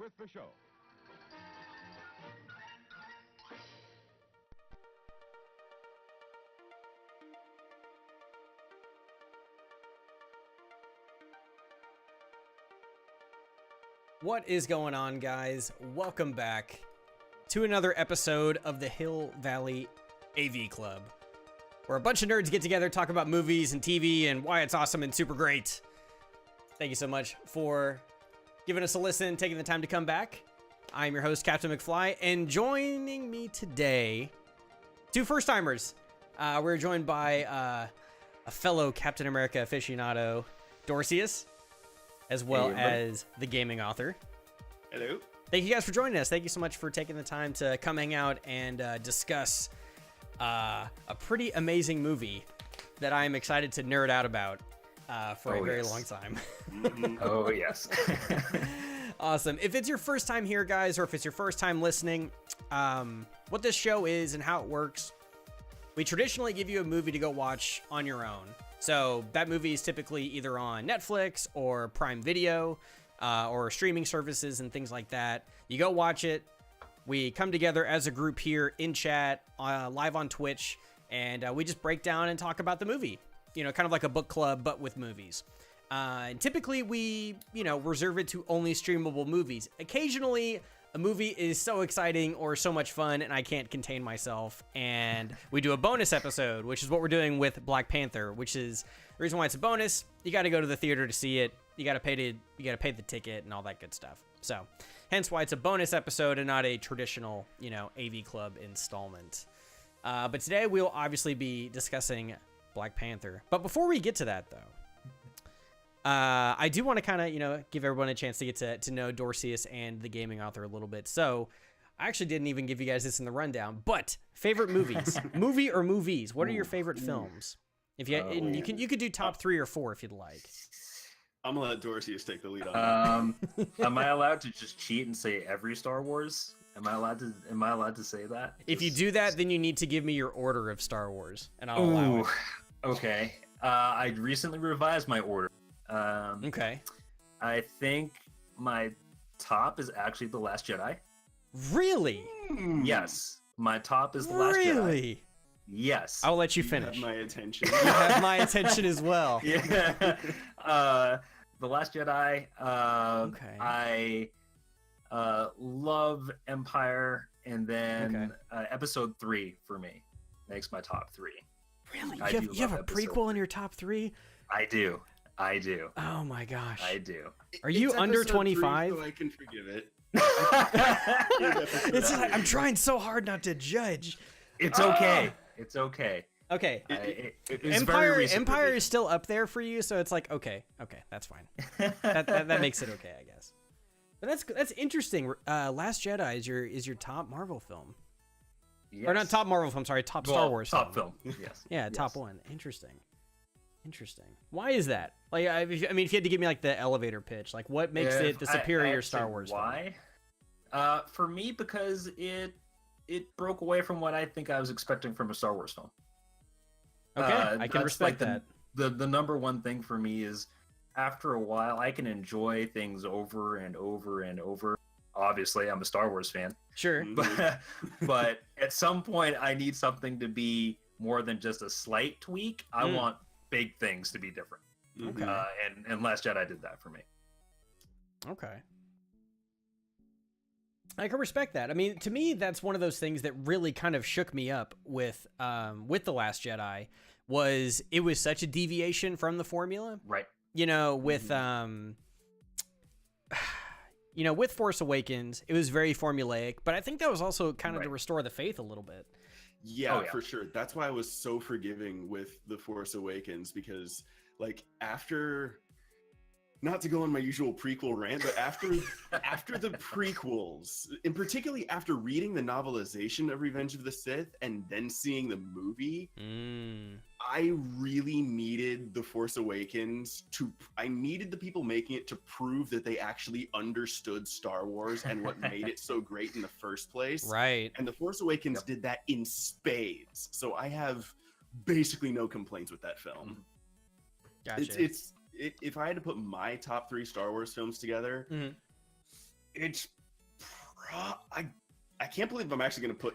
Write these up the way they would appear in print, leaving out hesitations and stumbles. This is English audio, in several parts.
with the show. What is going on, guys? Welcome back to another episode of the Hill Valley AV Club, where a bunch of nerds get together, talk about movies and TV and why it's awesome and super great. Thank you so much for giving us a listen, taking the time to come back. I'm your host, Captain McFly, and joining me today, two first-timers. We're joined by a fellow Captain America aficionado, Dorseus, as well as the gaming author. Hello. Thank you guys for joining us. Thank you so much for taking the time to come hang out and discuss a pretty amazing movie that I am excited to nerd out about for a very long time. Oh, yes. Awesome. If it's your first time here, guys, or if it's your first time listening, what this show is and how it works, we traditionally give you a movie to go watch on your own. So that movie is typically either on Netflix or Prime Video or streaming services and things like that. You go watch it. We come together as a group here in chat, live on Twitch, and we just break down and talk about the movie. You know, kind of like a book club, but with movies. And typically we, reserve it to only streamable movies. Occasionally, a movie is so exciting or so much fun and I can't contain myself, and we do a bonus episode, which is what we're doing with Black Panther, which is the reason why it's a bonus. You got to go to the theater to see it. You got to pay the ticket and all that good stuff. So hence why it's a bonus episode and not a traditional, AV Club installment. But today we'll obviously be discussing Black Panther. But before we get to that, though, I do want to kind of, give everyone a chance to get to know Dorseus and the gaming author a little bit. So I actually didn't even give you guys this in the rundown, but favorite movies, movie or movies. What are your favorite films? If you and you could do top 3 or 4 if you'd like. I'm gonna let Dorseus take the lead on that. Am I allowed to just cheat and say every Star Wars? Am I allowed to say that? If you do that, then you need to give me your order of Star Wars, and I'll allow it. Okay. I recently revised my order. Okay. I think my top is actually The Last Jedi. Really? Yes. My top is The Last Jedi. Really? Yes. I'll let you finish. You have my attention. You have my attention as well. Yeah. The Last Jedi. Okay. I love Empire, and then Episode 3 for me makes my top 3. Really? You have a prequel in your top 3? I do. Oh my gosh. I do. Are you under 25? So I can forgive it. It's like, I'm trying so hard not to judge. It's okay. It's okay. Okay. Empire is still up there for you, so it's like okay, that's fine. that makes it okay, I guess. But that's interesting. Last Jedi is your top Marvel film. Yes. Or not top Marvel film, sorry, top Star Wars film. Yes. Yeah, yes. top one. Interesting. Why is that? Like, I mean, if you had to give me like the elevator pitch, like what makes it the superior Star Wars film? For me, because it broke away from what I think I was expecting from a Star Wars film. Okay, I can respect that. The number one thing for me is after a while, I can enjoy things over and over and over. Obviously, I'm a Star Wars fan. Sure. But at some point, I need something to be more than just a slight tweak. I want big things to be different. Okay. And Last Jedi did that for me. Okay. I can respect that. I mean, to me, that's one of those things that really kind of shook me up with The Last Jedi. It was such a deviation from the formula. Right. With with Force Awakens, it was very formulaic, but I think that was also kind of to restore the faith a little bit. Yeah, for sure. That's why I was so forgiving with The Force Awakens, because like after, not to go on my usual prequel rant, but after the prequels, and particularly after reading the novelization of Revenge of the Sith and then seeing the movie, I really needed The Force Awakens I needed the people making it to prove that they actually understood Star Wars and what made it so great in the first place. Right. And The Force Awakens did that in spades. So I have basically no complaints with that film. Gotcha. If I had to put my top 3 Star Wars films together, It's I can't believe I'm actually going to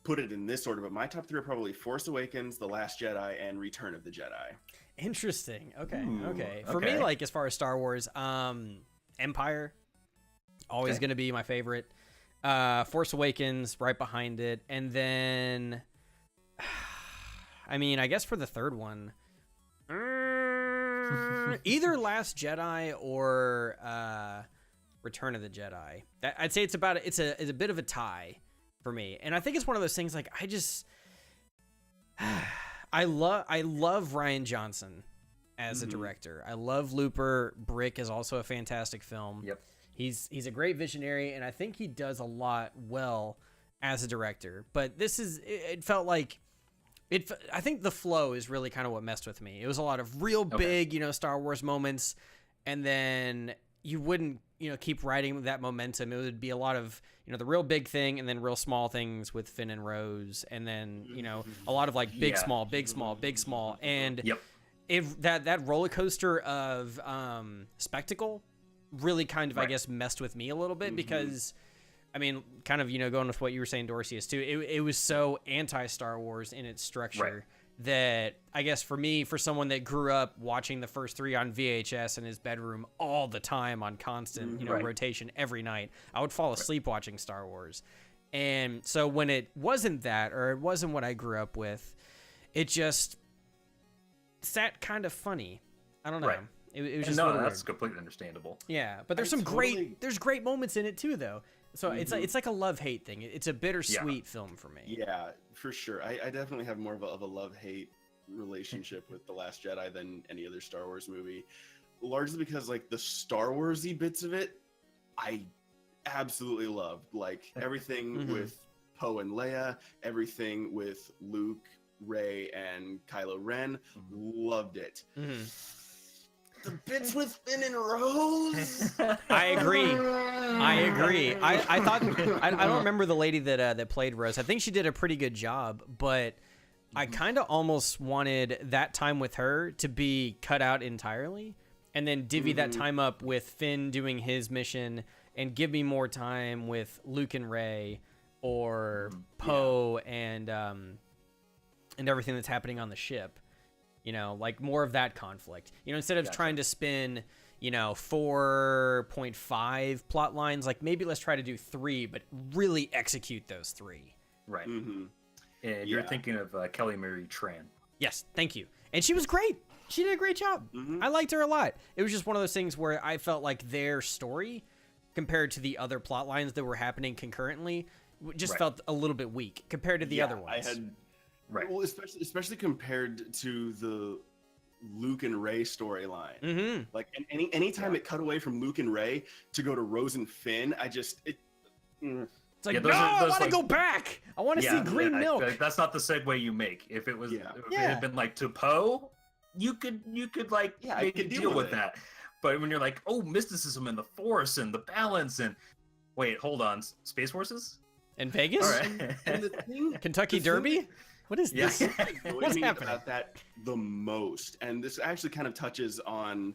put it in this order, but my top 3 are probably Force Awakens, The Last Jedi, and Return of the Jedi. Interesting. Okay. Ooh, Okay. For me, okay. like as far as Star Wars, Empire, always Okay. going to be my favorite. Force Awakens right behind it, and then, I mean, I guess for the third one, either Last Jedi or Return of the Jedi. I'd say it's a bit of a tie for me, and I think it's one of those things like I love Ryan Johnson as a director. I love Looper. Brick is also a fantastic film. Yep. He's a great visionary, and I think he does a lot well as a director. But it felt like I think the flow is really kind of what messed with me. It was a lot of real big, Star Wars moments, and then you wouldn't, keep riding that momentum. It would be a lot of, the real big thing and then real small things with Finn and Rose, and then, a lot of like big, small, big, small, big, small. And that roller coaster of spectacle really kind of, I guess, messed with me a little bit because, I mean, kind of, going with what you were saying, Dorseus, too, it was so anti-Star Wars in its structure that I guess for me, for someone that grew up watching the first 3 on VHS in his bedroom all the time on constant, rotation every night, I would fall asleep watching Star Wars. And so when it wasn't that, or it wasn't what I grew up with, it just sat kind of funny. I don't know. It was just that's completely understandable. Yeah, but there's there's great moments in it too, though. So it's like a love-hate thing. It's a bittersweet film for me. Yeah, for sure. I definitely have more of a love-hate relationship with The Last Jedi than any other Star Wars movie, largely because like the Star Wars-y bits of it, I absolutely loved. Like everything with Poe and Leia, everything with Luke, Rey, and Kylo Ren, loved it. The bits with Finn and Rose. I agree. I thought I don't remember the lady that played Rose. I think she did a pretty good job, but I kind of almost wanted that time with her to be cut out entirely, and then divvy that time up with Finn doing his mission, and give me more time with Luke and Rey, or Poe and everything that's happening on the ship. Like more of that conflict, instead of trying to spin, 4.5 plot lines, like maybe let's try to do 3, but really execute those 3. Right. And you're thinking of Kelly Marie Tran. Yes. Thank you. And she was great. She did a great job. I liked her a lot. It was just one of those things where I felt like their story compared to the other plot lines that were happening concurrently just felt a little bit weak compared to the other ones. Well, especially compared to the Luke and Rey storyline. Like, anytime it cut away from Luke and Rey to go to Rose and Finn, it's like, I want to go back. I want to see green milk. That's not the segue you make. If it was, if it had been like to Poe, you could like maybe deal with that. But when you're like, oh, mysticism and the Force and the balance and wait, hold on, Space Forces in Vegas, all right. And the thing, Kentucky Derby. What is this? What's happening about that the most? And this actually kind of touches on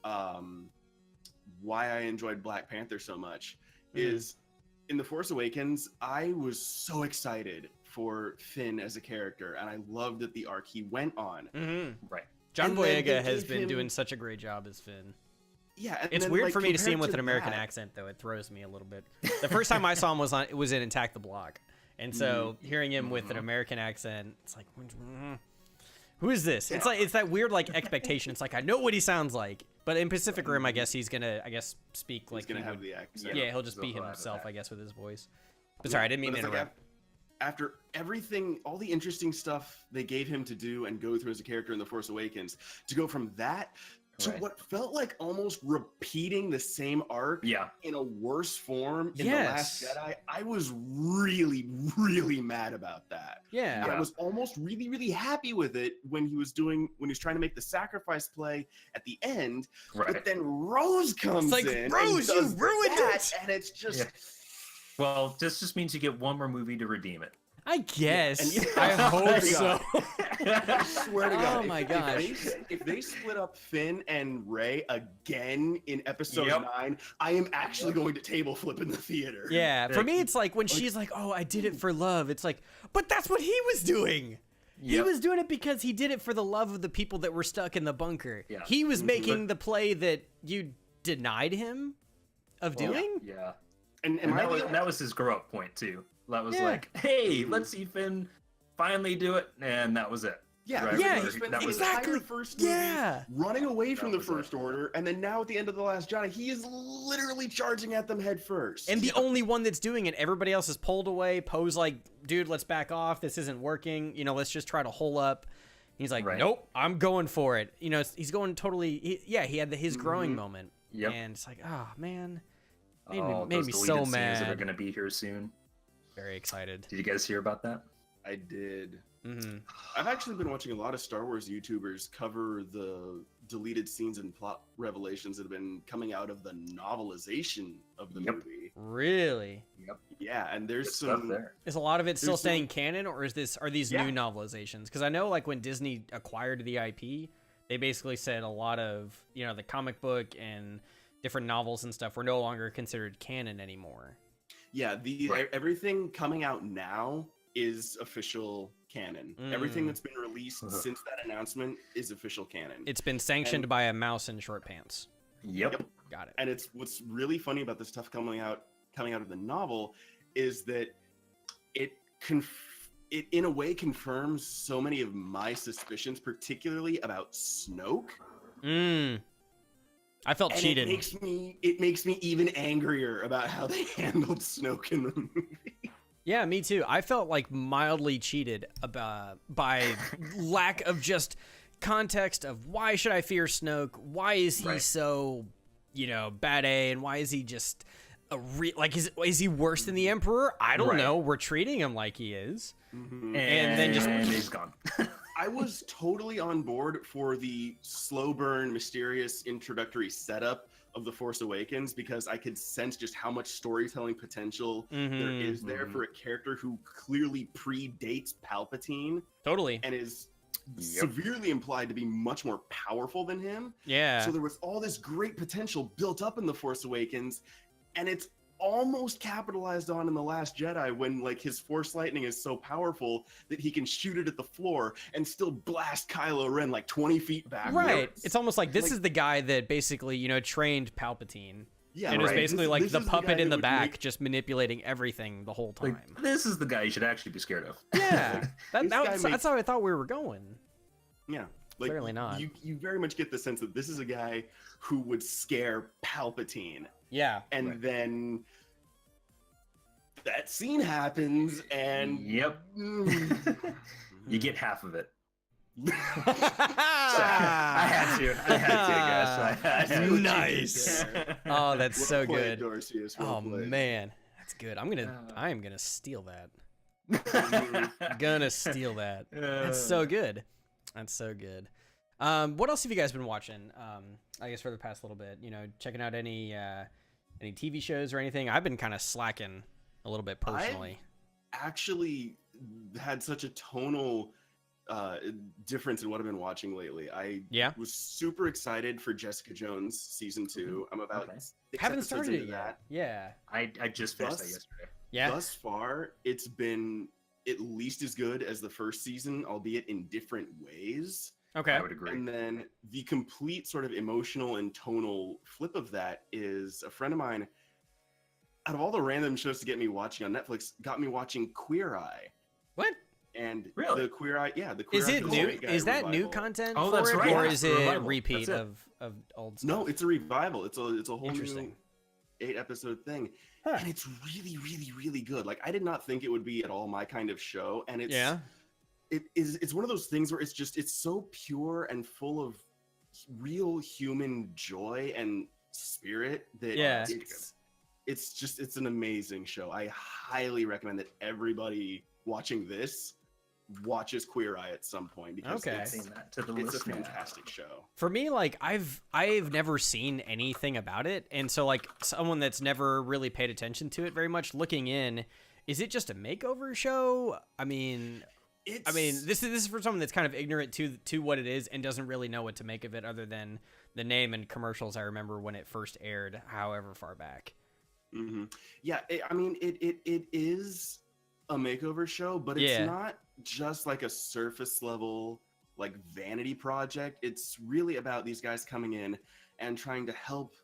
why I enjoyed Black Panther so much. Is in The Force Awakens, I was so excited for Finn as a character, and I loved that the arc he went on. Right. John Boyega has been doing such a great job as Finn. Yeah, and it's then, weird like, for me to see him compared with an to American that- accent, though. It throws me a little bit. The first time I saw him was in Attack the Block. And so hearing him with an American accent, it's like, who is this? It's like, it's that weird like expectation. It's like, I know what he sounds like, but in Pacific Rim, I guess he's gonna, speak like He's gonna have the accent. Yeah, he'll just be himself, I guess, with his voice. But sorry, I didn't mean to interrupt. After everything, all the interesting stuff they gave him to do and go through as a character in The Force Awakens, to go from that to what felt like almost repeating the same arc in a worse form in The Last Jedi, I was really, really mad about that. Yeah. I was almost really, really happy with it when he was trying to make the sacrifice play at the end. But then Rose comes in. Rose, you ruined it! And it's just... Well, this just means you get one more movie to redeem it. I guess. I hope so. I swear to God. Oh my gosh. If they split up Finn and Rey again in episode 9, I am actually going to table flip in the theater. Yeah, for me, it's like when she's like, "Oh, I did it for love." It's like, but that's what he was doing. He was doing it because he did it for the love of the people that were stuck in the bunker. Yeah. He was making the play that you denied him of doing. Yeah. And that was his grow up point too. That was like, hey, let's see Finn finally do it, and that was it. Yeah, right? yeah, he spent the entire first movie running away from the First Order, and then now at the end of The Last Jedi, he is literally charging at them head first. And the only one that's doing it, everybody else is pulled away. Poe's like, dude, let's back off. This isn't working. You know, let's just try to hole up. He's like, nope, I'm going for it. You know, he's going totally. He had his growing moment. Yep. And it's like, oh man, made me so mad. That are going to be here soon. Very excited. Did you guys hear about that? I did. I've actually been watching a lot of Star Wars YouTubers cover the deleted scenes and plot revelations that have been coming out of the novelization of the movie. Really? Yep. Yeah, and there's some there. Is a lot of it still staying canon, or are these new novelizations? Because I know, like, when Disney acquired the IP, they basically said a lot of, you know, the comic book and different novels and stuff were no longer considered canon anymore. Yeah, everything coming out now is official canon. Everything that's been released since that announcement is official canon. It's been sanctioned by a mouse in short pants. Yep. Got it. And it's what's really funny about this stuff coming out of the novel is that it in a way confirms so many of my suspicions, particularly about Snoke. I felt cheated. It makes me even angrier about how they handled Snoke in the movie. Yeah, me too. I felt like mildly cheated by lack of just context of why should I fear Snoke? Why is he so, you know, bad A, and why is he just is he worse than the Emperor? I don't know. We're treating him like he is. And then he's gone. I was totally on board for the slow burn, mysterious introductory setup of The Force Awakens because I could sense just how much storytelling potential there is there for a character who clearly predates Palpatine. Totally. And is severely implied to be much more powerful than him. Yeah. So there was all this great potential built up in The Force Awakens, and it's almost capitalized on in The Last Jedi when, like, his Force lightning is so powerful that he can shoot it at the floor and still blast Kylo Ren like 20 feet back. Right. It's almost like this is the guy that basically, you know, trained Palpatine. Yeah, and it was basically this the puppet in the back just manipulating everything the whole time. Like, this is the guy you should actually be scared of. Yeah. That's how I thought we were going. Yeah. Like, clearly not. You very much get the sense that this is a guy who would scare Palpatine. Yeah. And then that scene happens, and you get half of it. I had to, guys. I had to. Nice. Oh, that's so good. Dorseus, man, that's good. I am gonna steal that. Gonna steal that. That's so good. That's so good. What else have you guys been watching? I guess for the past little bit, you know, checking out any TV shows or anything. I've been kind of slacking a little bit personally. I've actually had such a tonal difference in what I've been watching lately. I was super excited for Jessica Jones season 2. I'm about 6 haven't episodes started into it that. yet. Yeah, I just finished that yesterday. Yeah. Thus far, it's been at least as good as the first season, albeit in different ways. Okay. I would agree. And then the complete sort of emotional and tonal flip of that is a friend of mine, out of all the random shows to get me watching on Netflix, got me watching Queer Eye. What? And really? the Queer Eye, the Queer Eye. Is it new? Is that revival. new content? Oh, for that's it, right. Or is it a repeat it. of old stuff? No, it's a revival. It's a whole new 8-episode thing. Huh. And it's really, really, really good. Like, I did not think it would be at all my kind of show. And it's one of those things where it's so pure and full of real human joy and spirit that it's an amazing show. I highly recommend that everybody watching this watches Queer Eye at some point because it's a fantastic show. For me, like I've never seen anything about it, and so like someone that's never really paid attention to it very much, looking in, is it just a makeover show? I mean, I mean, this is for someone that's kind of ignorant to what it is and doesn't really know what to make of it other than the name and commercials I remember when it first aired, however far back. Mm-hmm. Yeah, it is a makeover show, but it's not just like a surface level like vanity project. It's really about these guys coming in and trying to help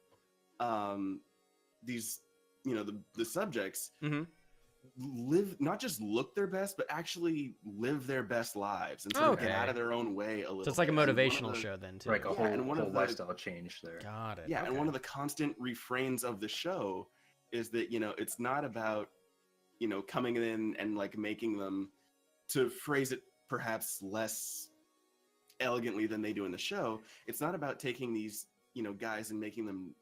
these, the subjects live, not just look their best, but actually live their best lives and sort of get out of their own way a little. So it's like a motivational show then too. Like a whole lifestyle change there. Got it. Yeah, and one of the constant refrains of the show is that, it's not about, coming in and like making them, to phrase it perhaps less elegantly than they do in the show, it's not about taking these, guys and making them,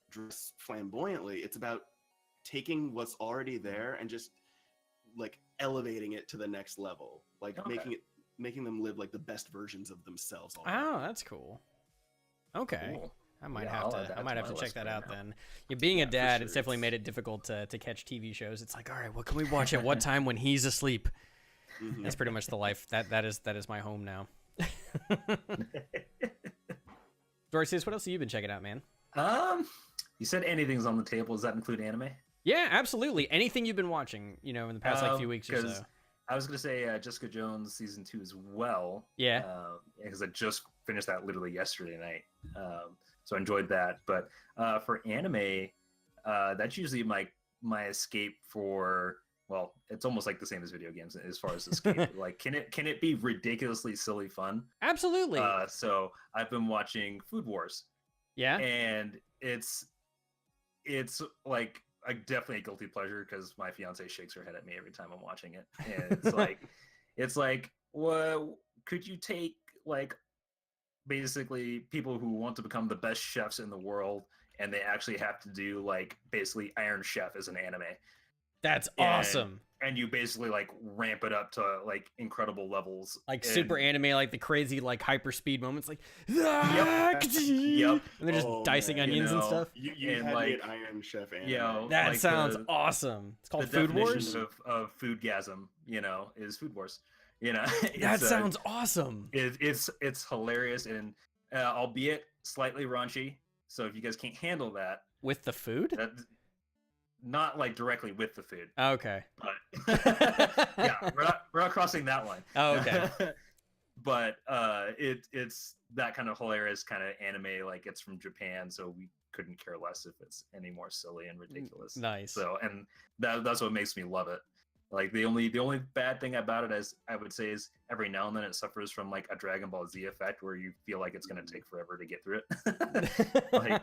dress flamboyantly. It's about taking what's already there and just like elevating it to the next level, like making them live like the best versions of themselves already. Oh, that's cool. Okay. Cool. I might have to check that out then. Yeah, being a dad, it's definitely made it difficult to catch TV shows. It's like, all right, what can we watch at what time when he's asleep? Mm-hmm. That's pretty much the life. That is my home now. Dorseus, what else have you been checking out, man? You said anything's on the table. Does that include anime? Yeah, absolutely. Anything you've been watching, in the past few weeks or so. I was gonna say Jessica Jones season 2 as well. Yeah. Because I just finished that literally yesterday night. So I enjoyed that. But for anime, that's usually my escape for. Well, it's almost like the same as video games as far as escape. Like, can it be ridiculously silly fun? Absolutely. So I've been watching Food Wars. Yeah. And it's like definitely a guilty pleasure because my fiance shakes her head at me every time I'm watching it. And it's like, well, could you take like basically people who want to become the best chefs in the world and they actually have to do like basically Iron Chef as an anime? That's awesome. And you basically like ramp it up to like incredible levels. Like super anime, like the crazy like hyper speed moments, like yep. And they're just dicing onions and stuff. You had like Iron Chef anime. That like sounds awesome. It's called Food Wars. Of foodgasm, is Food Wars. That sounds awesome. It's hilarious and albeit slightly raunchy. So if you guys can't handle that with the food. Not like directly with the food. Okay. But yeah, we're not crossing that line. Oh, okay. But it's that kind of hilarious kind of anime, like it's from Japan, so we couldn't care less if it's any more silly and ridiculous. Nice. So and that's what makes me love it. Like the only bad thing about it, as I would say, is every now and then it suffers from like a Dragon Ball Z effect where you feel like it's gonna take forever to get through it. Like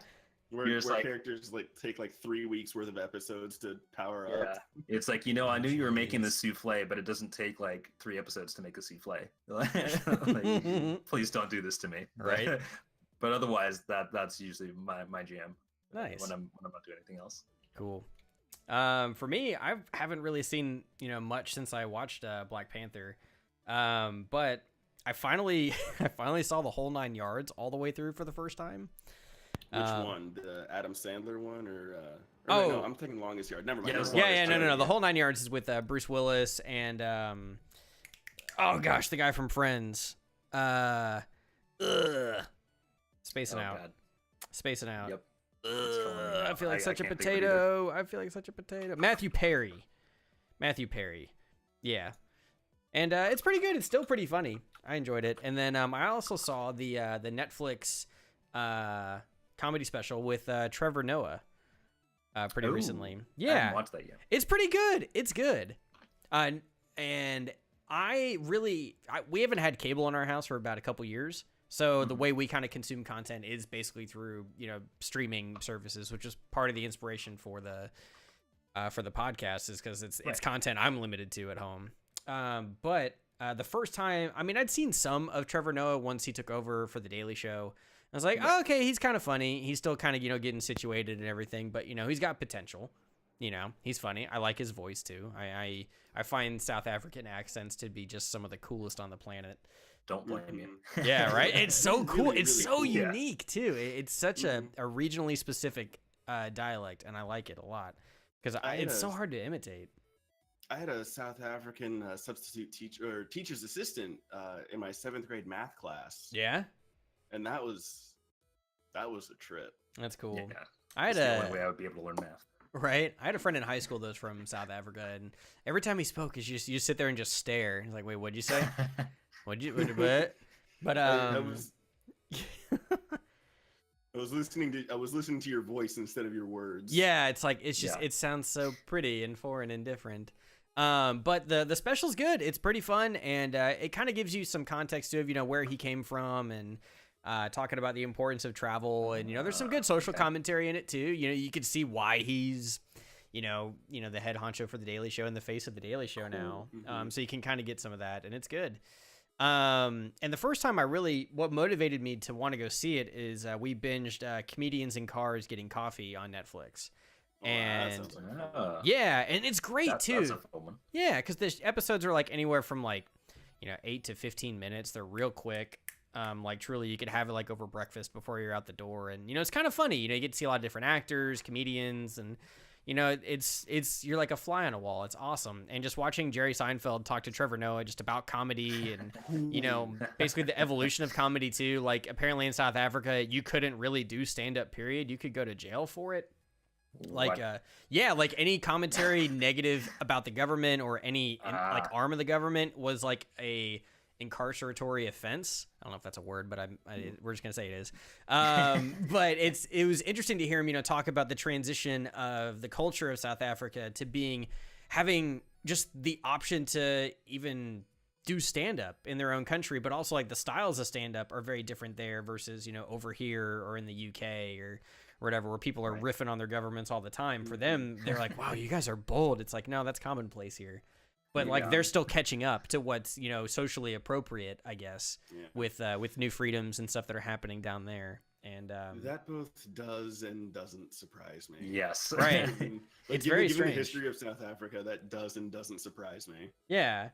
Where characters like take like 3 weeks worth of episodes to power up. It's like, I knew you were making the souffle, but it doesn't take like 3 episodes to make a souffle. Like, please don't do this to me. Right. But otherwise, that's usually my jam. Nice. When I'm not doing anything else. Cool. For me, I haven't really seen much since I watched Black Panther. But I finally saw the whole 9 yards all the way through for the first time. Which one? The Adam Sandler one, or no, I'm thinking Longest Yard. Never mind. No. The whole 9 yards is with Bruce Willis and the guy from Friends. Spacing out. Yep. I feel like such a potato. Matthew Perry. Yeah. And it's pretty good. It's still pretty funny. I enjoyed it. And then I also saw the Netflix comedy special with Trevor Noah pretty recently. Yeah. I haven't watched that yet. It's pretty good. It's good. And we haven't had cable in our house for about a couple years. So the way we kind of consume content is basically through, streaming services, which is part of the inspiration for the podcast is because it's content I'm limited to at home. But the first time, I'd seen some of Trevor Noah once he took over for The Daily Show. I was like, okay, he's kind of funny. He's still kind of, getting situated and everything, but he's got potential. He's funny. I like his voice too. I find South African accents to be just some of the coolest on the planet. Don't blame you. Yeah, right. It's so cool. It's so unique too. It's such a regionally specific dialect, and I like it a lot because it's so hard to imitate. I had a South African substitute teacher or teacher's assistant in my 7th grade math class. Yeah, and that was a trip. That's cool. Yeah, I had the only way I would be able to learn math. Right. I had a friend in high school that was from South Africa, and every time he spoke, you just sit there and just stare. He's like, "Wait, what'd you say? What? But I was listening to your voice instead of your words. Yeah, it's like it sounds so pretty and foreign and different. But the special's good. It's pretty fun, and it kind of gives you some context to where he came from, and talking about the importance of travel, and there's some good social commentary in it too. You can see why he's the head honcho for the Daily Show and the face of the Daily Show now. So you can kind of get some of that, and it's good. And the first time what motivated me to want to go see it is we binged Comedians in Cars Getting Coffee on Netflix. And yeah, and it's great too. That's a fun one. Yeah, because the episodes are like anywhere from 8 to 15 minutes. They're real quick. Truly you could have it over breakfast before you're out the door, and it's kind of funny. You get to see a lot of different actors, comedians, and it's you're like a fly on a wall. It's awesome. And just watching Jerry Seinfeld talk to Trevor Noah just about comedy and basically the evolution of comedy too. Like apparently in South Africa you couldn't really do stand-up period. You could go to jail for it. Any commentary negative about the government or any arm of the government was like a incarceratory offense. I don't know if that's a word, but we're just gonna say it is. But it was interesting to hear him, talk about the transition of the culture of South Africa to having just the option to even do stand-up in their own country, but also the styles of stand-up are very different there versus over here or in the UK or whatever, where people are riffing on their governments all the time. For them, they're like, wow, you guys are bold. It's like, no, that's commonplace here. But they're still catching up to what's socially appropriate, I guess, with new freedoms and stuff that are happening down there. And that both does and doesn't surprise me. Yes, right. It's very strange. Given the history of South Africa, that does and doesn't surprise me. Yeah,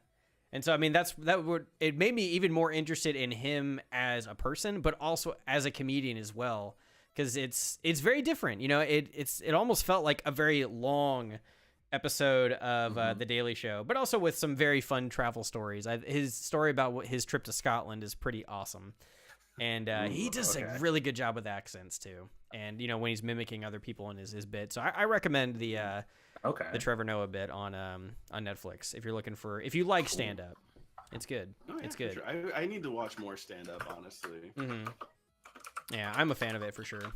and so it made me even more interested in him as a person, but also as a comedian as well, because it's very different. It almost felt like a very long episode of the Daily Show, but also with some very fun travel stories. His story about his trip to Scotland is pretty awesome, and he does a really good job with accents too, and when he's mimicking other people in his bit. So I recommend the Trevor Noah bit on Netflix if you like stand up. It's good. It's good. Sure. I need to watch more stand up, honestly. Yeah, I'm a fan of it for sure.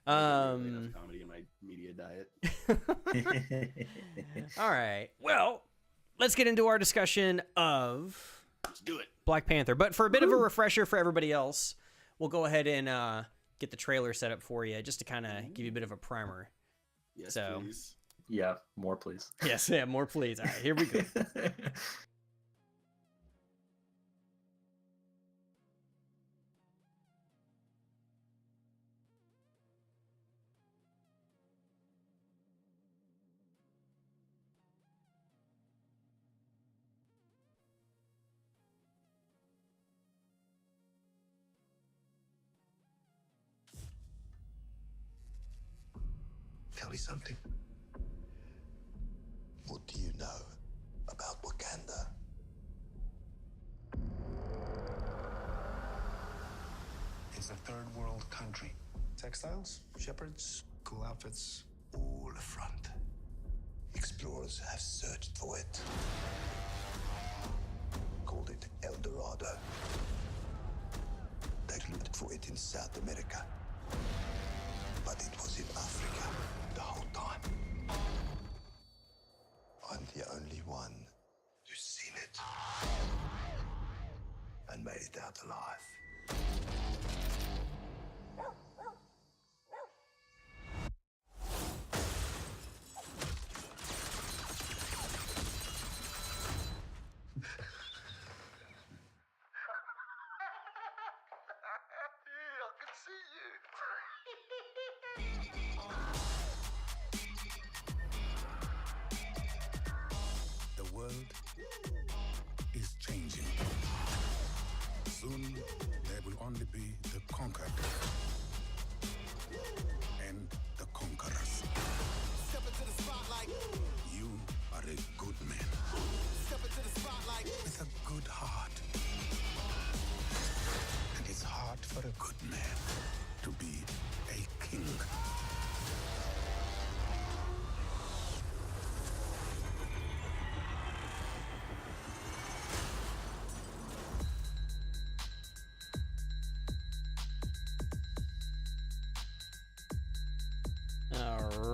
Comedy in my media diet. All right. Well, let's get into our discussion of Let's do it. Black Panther. But for a bit of a refresher for everybody else, we'll go ahead and get the trailer set up for you just to kind of give you a bit of a primer. Yes, please. Yeah, more please. Yes, yeah, more please. All right, here we go. Tell me something. What do you know about Wakanda? It's a third world country. Textiles, shepherds, cool outfits, all front. Explorers have searched for it. Called it El Dorado. They looked for it in South America. But it was in Africa the whole time. I'm the only one who's seen it and made it out alive. The world is changing. Soon,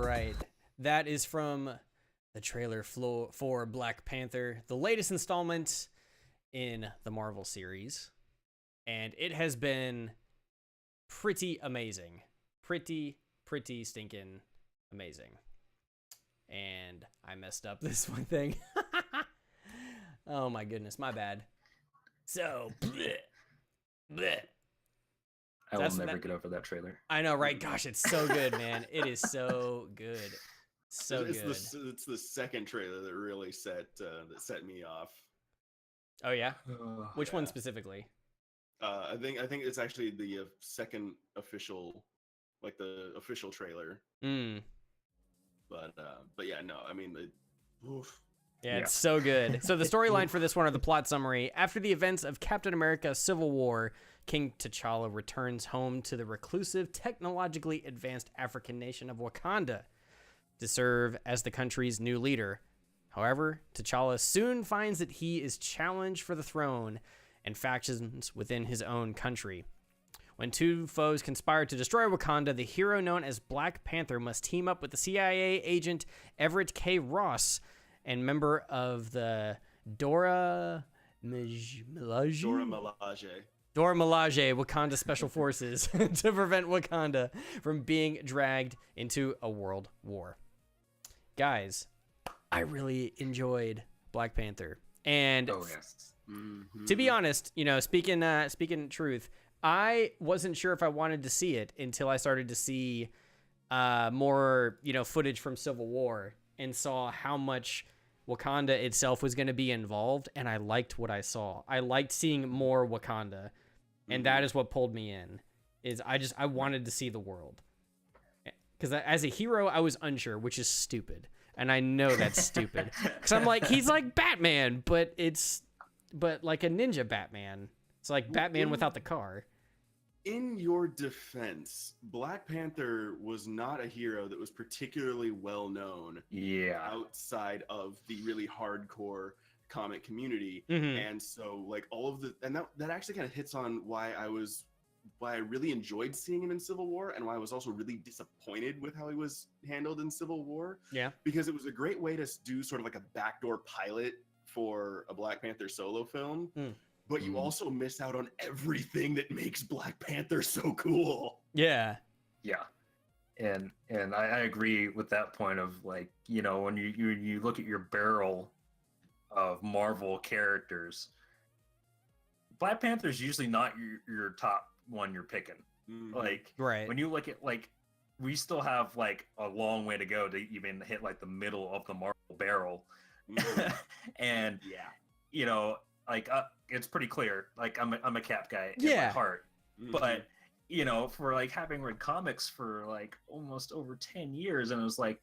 right. That is from the trailer for Black Panther, the latest installment in the Marvel series. And it has been pretty amazing. Pretty stinking amazing. And I messed up this one thing. Oh my goodness, my bad. So, bleh, bleh. I will never get over that trailer. I know, right? Gosh, it's so good, man. It is so good. So good. It's the second trailer that really set me off. Oh yeah? Which one specifically? I think it's actually the second official, like the official trailer. But yeah, no, I mean, yeah, it's so good. So the storyline for this one, or the plot summary: after the events of Captain America: Civil War, King T'Challa returns home to the reclusive, technologically advanced African nation of Wakanda to serve as the country's new leader. However, T'Challa soon finds that he is challenged for the throne and factions within his own country. When two foes conspire to destroy Wakanda, the hero known as Black Panther must team up with the CIA agent Everett K. Ross and member of the Dora Milaje Wakanda Special Forces to prevent Wakanda from being dragged into a world war. Guys, I really enjoyed Black Panther. And to be honest, you know, speaking truth, I wasn't sure if I wanted to see it until I started to see more, you know, footage from Civil War and saw how much Wakanda itself was going to be involved, and I liked what I saw. I liked seeing more Wakanda, and that is what pulled me in. I wanted to see the world. Because as a hero, I was unsure, which is stupid. And I know that's stupid. Because I'm like, he's like Batman, but like a ninja Batman. It's like Batman without the car. In your defense, Black Panther was not a hero that was particularly well known outside of the really hardcore comic community. And so like that actually kind of hits on why I really enjoyed seeing him in Civil War, and why I was also really disappointed with how he was handled in Civil War. Yeah. Because it was a great way to do sort of like a backdoor pilot for a Black Panther solo film. But you also miss out on everything that makes Black Panther so cool. Yeah. Yeah. And I agree with that point of, like, you know, when you look at your barrel of Marvel characters, Black Panther is usually not your top one you're picking. Like, right. When you look at, like, we still have like a long way to go to even hit like the middle of the Marvel barrel. And you know, like it's pretty clear, like I'm a Cap guy in my heart. But you know, for like having read comics for like almost over 10 years, and it was like,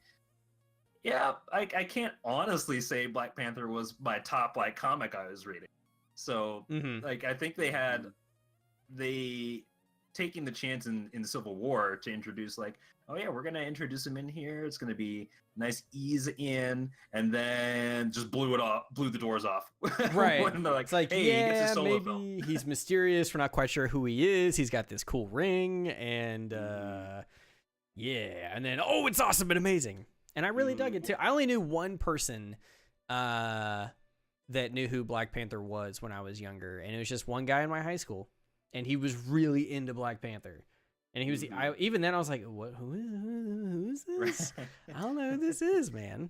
I can't honestly say Black Panther was my top like comic I was reading. So like I think they taking the chance in Civil War to introduce like, oh yeah, we're gonna introduce him in here, it's gonna be nice ease in, and then just blew the doors off. Right. When they're like, it's like, hey, yeah, he gets his solo maybe film. He's mysterious, we're not quite sure who he is, he's got this cool ring, and and then it's awesome and amazing. And I really dug it too. I only knew one person that knew who Black Panther was when I was younger, and it was just one guy in my high school, and he was really into Black Panther. And he was even then I was like, what? Who is this? I don't know who this is, man.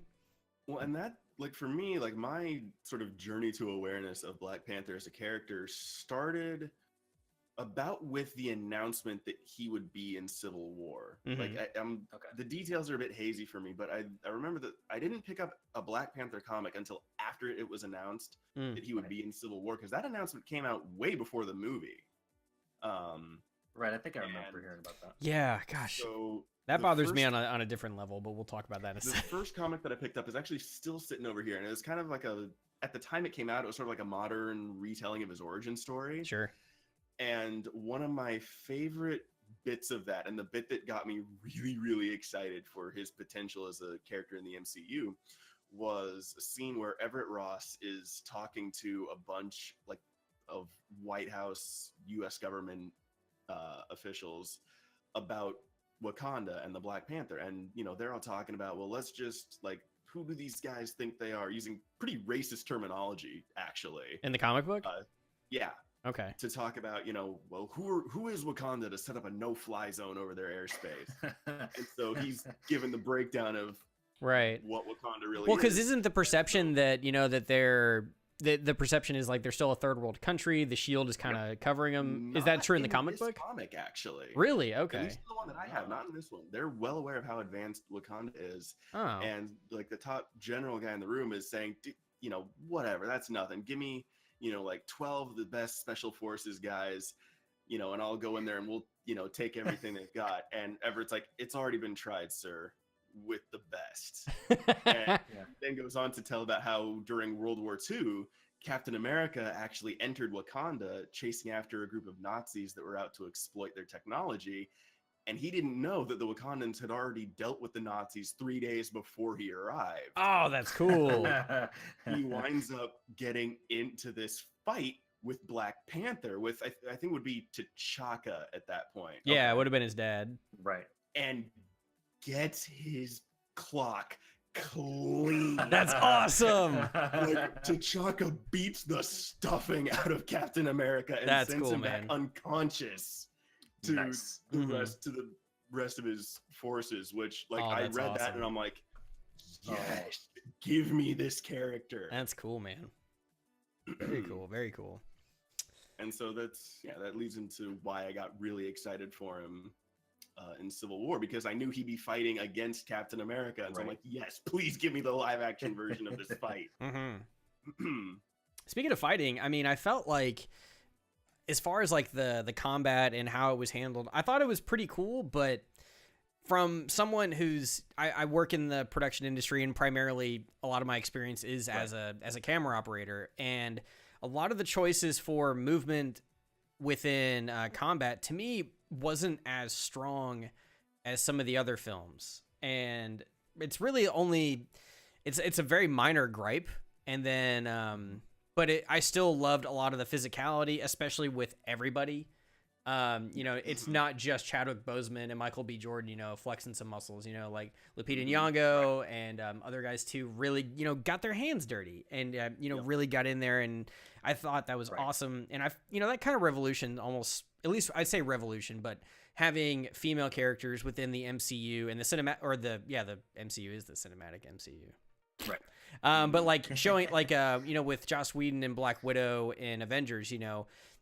Well, and that, like, for me, like, my sort of journey to awareness of Black Panther as a character started about with the announcement that he would be in Civil War. Like, the details are a bit hazy for me, but I remember that I didn't pick up a Black Panther comic until after it was announced that he would be in Civil War, because that announcement came out way before the movie. Right, I think I remember hearing about that. Yeah, gosh. So that bothers me on a different level, but we'll talk about that in a second. The first comic that I picked up is actually still sitting over here, and it was kind of like at the time it came out, it was sort of like a modern retelling of his origin story. Sure. And one of my favorite bits of that, and the bit that got me really, really excited for his potential as a character in the MCU, was a scene where Everett Ross is talking to a bunch like of White House, U.S. government officials about Wakanda and the Black Panther, and they're all talking about, well, let's just like, who do these guys think they are, using pretty racist terminology actually In the comic book? Yeah. Okay. To talk about, well, who is Wakanda to set up a no-fly zone over their airspace? And so he's given the breakdown of right what Wakanda really is. Well, because isn't the perception that, that they're the perception is like they're still a third world country. The shield is kind of covering them. Is that true in the comic book? Comic, actually. Really? Okay. At least the one that I have, not in this one. They're well aware of how advanced Wakanda is. Oh. And like the top general guy in the room is saying, whatever, that's nothing. Give me, like 12 of the best special forces guys, and I'll go in there and we'll, take everything they've got. And Everett's like, it's already been tried, sir, with the best. And then goes on to tell about how during World War II, Captain America actually entered Wakanda chasing after a group of Nazis that were out to exploit their technology. And he didn't know that the Wakandans had already dealt with the Nazis 3 days before he arrived. Oh, that's cool. He winds up getting into this fight with Black Panther, with I think would be T'Chaka at that point. Yeah, it would have been his dad. Right. And gets his clock clean. That's awesome. Like, T'Chaka beats the stuffing out of Captain America and sends him back unconscious to the rest of his forces, which I read that and I'm like, yes, give me this character. That's cool, man. Very cool, very cool. And so that leads into why I got really excited for him in Civil War, because I knew he'd be fighting against Captain America, and so I'm like, yes, please give me the live action version of this fight. Speaking of fighting, I mean, I felt like, as far as like the combat and how it was handled, I thought it was pretty cool. But from someone who's I work in the production industry, and primarily a lot of my experience is as a camera operator, and a lot of the choices for movement within combat to me wasn't as strong as some of the other films. And it's really only it's a very minor gripe. And then but I still loved a lot of the physicality, especially with everybody. It's not just Chadwick Boseman and Michael B. Jordan, flexing some muscles, like Lupita Nyong'o and other guys too really, got their hands dirty and, really got in there. And I thought that was awesome. And that kind of revolution, almost, at least I'd say revolution, but having female characters within the MCU and the the MCU is the cinematic MCU. Right. But like showing like, with Joss Whedon and Black Widow in Avengers,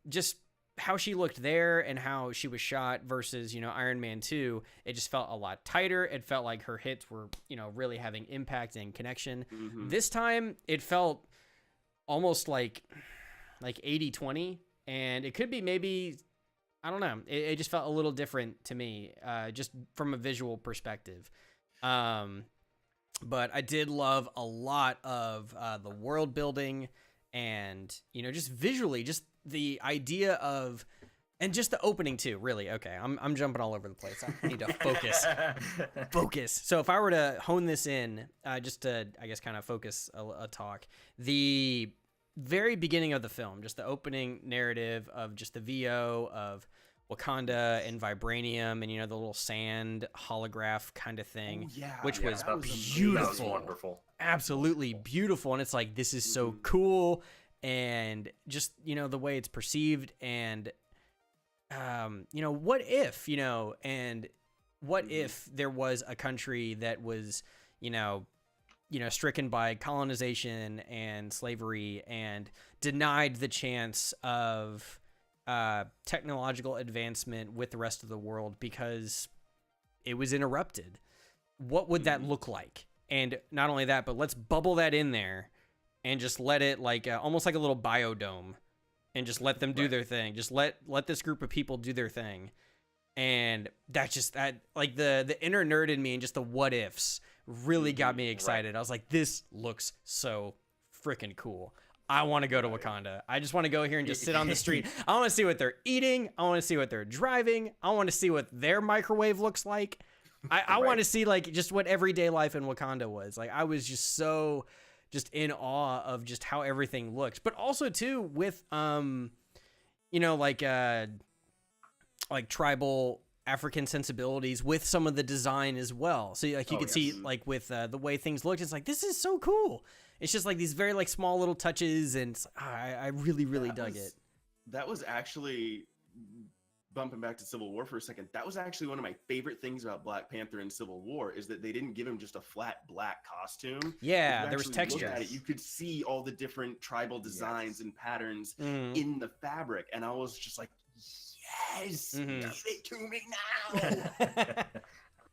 just how she looked there and how she was shot versus, Iron Man 2, it just felt a lot tighter. It felt like her hits were, really having impact and connection. This time it felt almost like 80-20, and it could be maybe, I don't know. It just felt a little different to me, just from a visual perspective. But I did love a lot of the world building and, just visually, just the idea of, and just the opening too, really. Okay, I'm jumping all over the place. I need to focus. So if I were to hone this in, just to, I guess, kind of focus a talk, the very beginning of the film, just the opening narrative of just the VO of Wakanda and vibranium and, the little sand holograph kind of thing, which was beautiful. That was wonderful. Absolutely beautiful. And it's like, this is so cool. And just, the way it's perceived and, what if, and what if there was a country that was, stricken by colonization and slavery and denied the chance of technological advancement with the rest of the world because it was interrupted. What would that look like? And not only that, but let's bubble that in there and just let it like almost like a little biodome and just let them do their thing. Just let this group of people do their thing. And that like the inner nerd in me and just the what ifs really got me excited. I was like, this looks so freaking cool. I want to go to Wakanda. I just want to go here and just sit on the street. I want to see what they're eating. I want to see what they're driving. I want to see what their microwave looks like. I want to see like just what everyday life in Wakanda was. Like I was just so just in awe of just how everything looked, but also too with like tribal African sensibilities with some of the design as well. So like you could see like with the way things looked, it's like, this is so cool. It's just like these very like small little touches, and I really dug it. That was actually, bumping back to Civil War for a second, that was actually one of my favorite things about Black Panther and Civil War, is that they didn't give him just a flat black costume. Yeah, there was texture. At it, you could see all the different tribal designs and patterns in the fabric, and I was just like, yes, give it to me now.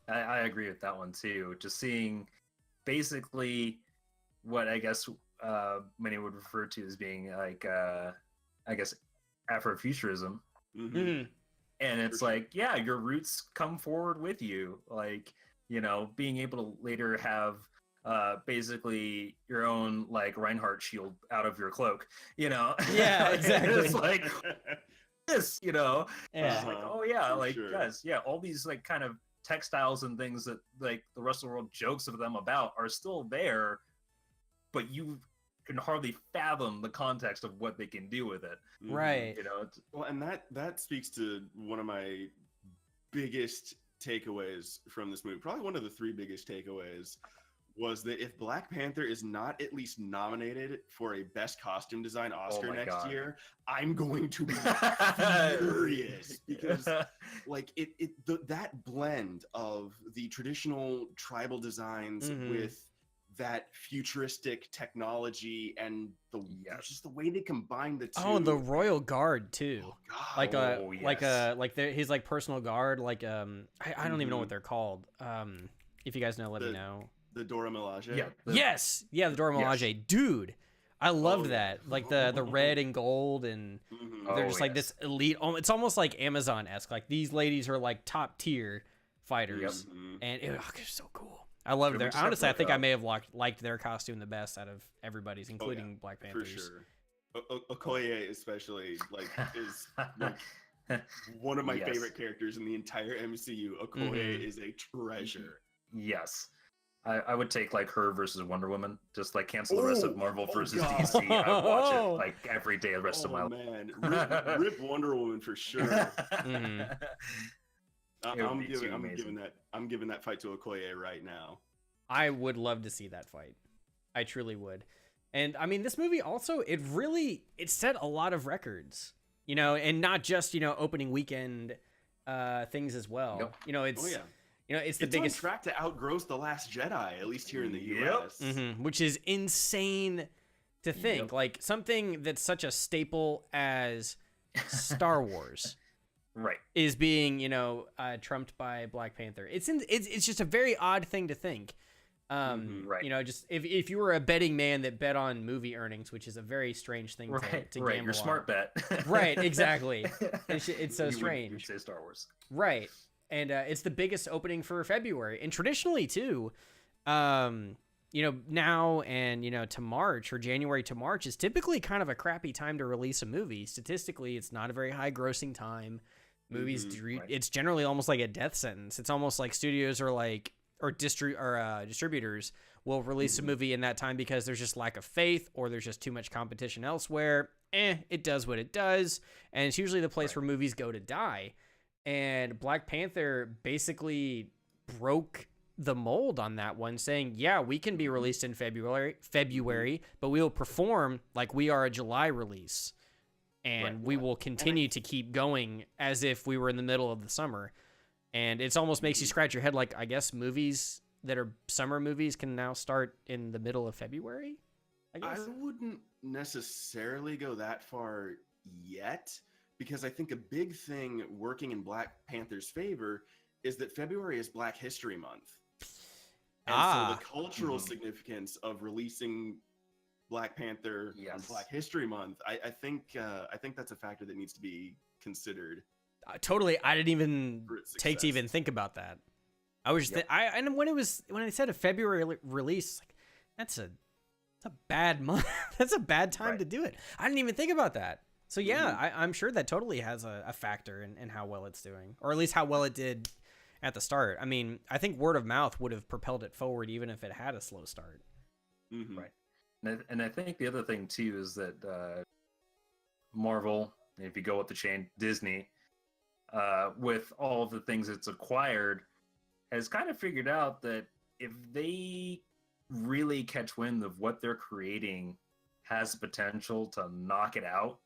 I agree with that one too. Just seeing basically what I guess many would refer to as being like, I guess, Afrofuturism. And it's like, yeah, your roots come forward with you. Like, you know, being able to later have basically your own like Reinhardt shield out of your cloak, you know? Yeah, exactly. It's like this, you know? Yeah. It's like, oh yeah, like, yes, yeah, all these like kind of textiles and things that like the rest of the world jokes of them about are still there, but you can hardly fathom the context of what they can do with it. Right. You know, well, and that speaks to one of my biggest takeaways from this movie. Probably one of the 3 biggest takeaways was that if Black Panther is not at least nominated for a Best Costume Design Oscar next year, I'm going to be furious, because like that blend of the traditional tribal designs with that futuristic technology and just the way they combine the two. Oh, and the Royal Guard too. Oh, like his like personal guard. Like I don't even know what they're called. If you guys know, let me know. The Dora Milaje. Yeah, the Dora Milaje. Yes. Dude, I loved that. Like the red and gold, and they're just like this elite. It's almost like Amazon-esque. Like these ladies are like top tier fighters, and it's so cool. I love their. Honestly, I think I may have liked their costume the best out of everybody's, including Black Panther's. For sure. Okoye especially is like one of my favorite characters in the entire MCU. Okoye is a treasure. Yes. I would take like her versus Wonder Woman. Just like cancel the rest of Marvel versus DC. I would watch it like every day the rest of my life. Man, rip Wonder Woman for sure. I'm giving that fight to Okoye right now. I would love to see that fight. I truly would. And I mean, this movie also, it set a lot of records, you know, and not just, you know, opening weekend things as well. Yep. You know, it's you know, it's the biggest on track to outgross The Last Jedi, at least here in the US. Which is insane to think. Like something that's such a staple as Star Wars. Right, is being, you know, trumped by Black Panther. It's just a very odd thing to think. Right. You know, just if you were a betting man that bet on movie earnings, which is a very strange thing to gamble your smart bet. Right, exactly. It's so strange. You would say Star Wars. Right, and it's the biggest opening for February, and traditionally too. You know, now and, you know, to March or January to March is typically kind of a crappy time to release a movie. Statistically, it's not a very high grossing time. Movies, it's generally almost like a death sentence. It's almost like studios are like, or distributors will release a movie in that time because there's just lack of faith, or there's just too much competition elsewhere. It does what it does. And it's usually the place where movies go to die. And Black Panther basically broke the mold on that one, saying, yeah, we can be released in February, but we will perform like we are a July release. And we will continue to keep going as if we were in the middle of the summer. And it almost makes you scratch your head. Like, I guess movies that are summer movies can now start in the middle of February, I guess. I wouldn't necessarily go that far yet, because I think a big thing working in Black Panther's favor is that February is Black History Month. And so the cultural significance of releasing Black Panther on Black History Month, I think that's a factor that needs to be considered. Totally, I didn't even take to even think about that. I was just and when I said a February release, like, that's a bad month. That's a bad time to do it. I didn't even think about that. So yeah, I'm sure that totally has a factor in how well it's doing, or at least how well it did at the start. I mean, I think word of mouth would have propelled it forward even if it had a slow start. Right. And I think the other thing too is that Marvel, if you go with the chain, Disney, with all of the things it's acquired, has kind of figured out that if they really catch wind of what they're creating has potential to knock it out,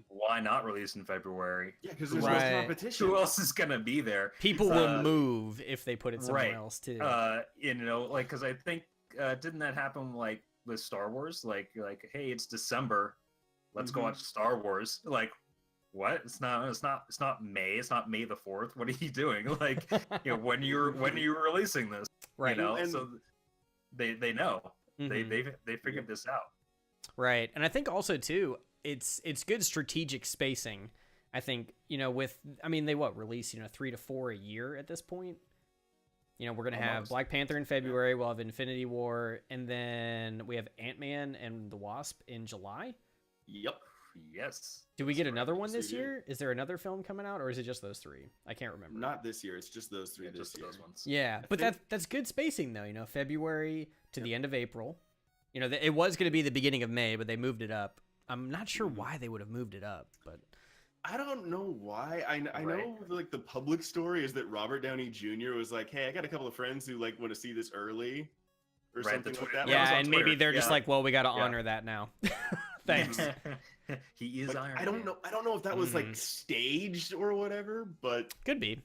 why not release in February? Yeah, because there's no competition. Who else is gonna be there? People will move if they put it somewhere else too. Like, because I think didn't that happen like with Star Wars? Like, hey, it's December, let's go watch Star Wars. Like, what? It's not May. It's not May the 4th. What are you doing? Like, when you're releasing this, right? So they know they figured this out, right? And I think also too, it's good strategic spacing. I think they release 3 to 4 a year at this point. We're gonna have Black Panther in February. We'll have Infinity War, and then we have Ant-Man and the Wasp in July. Yep. Yes. Do we get another one this year? Is there another film coming out, or is it just those 3? I can't remember. Not this year. It's just those 3 this year. Those ones. Yeah, but that's good spacing though. February to the end of April. It was going to be the beginning of May, but they moved it up. I'm not sure why they would have moved it up, but I don't know why. I know like the public story is that Robert Downey Jr. was like, "Hey, I got a couple of friends who like want to see this early," or something like that. Yeah, and maybe they're just like, "Well, we got to honor that now." Thanks. He is Iron Man. I don't know if that was like staged or whatever, but could be.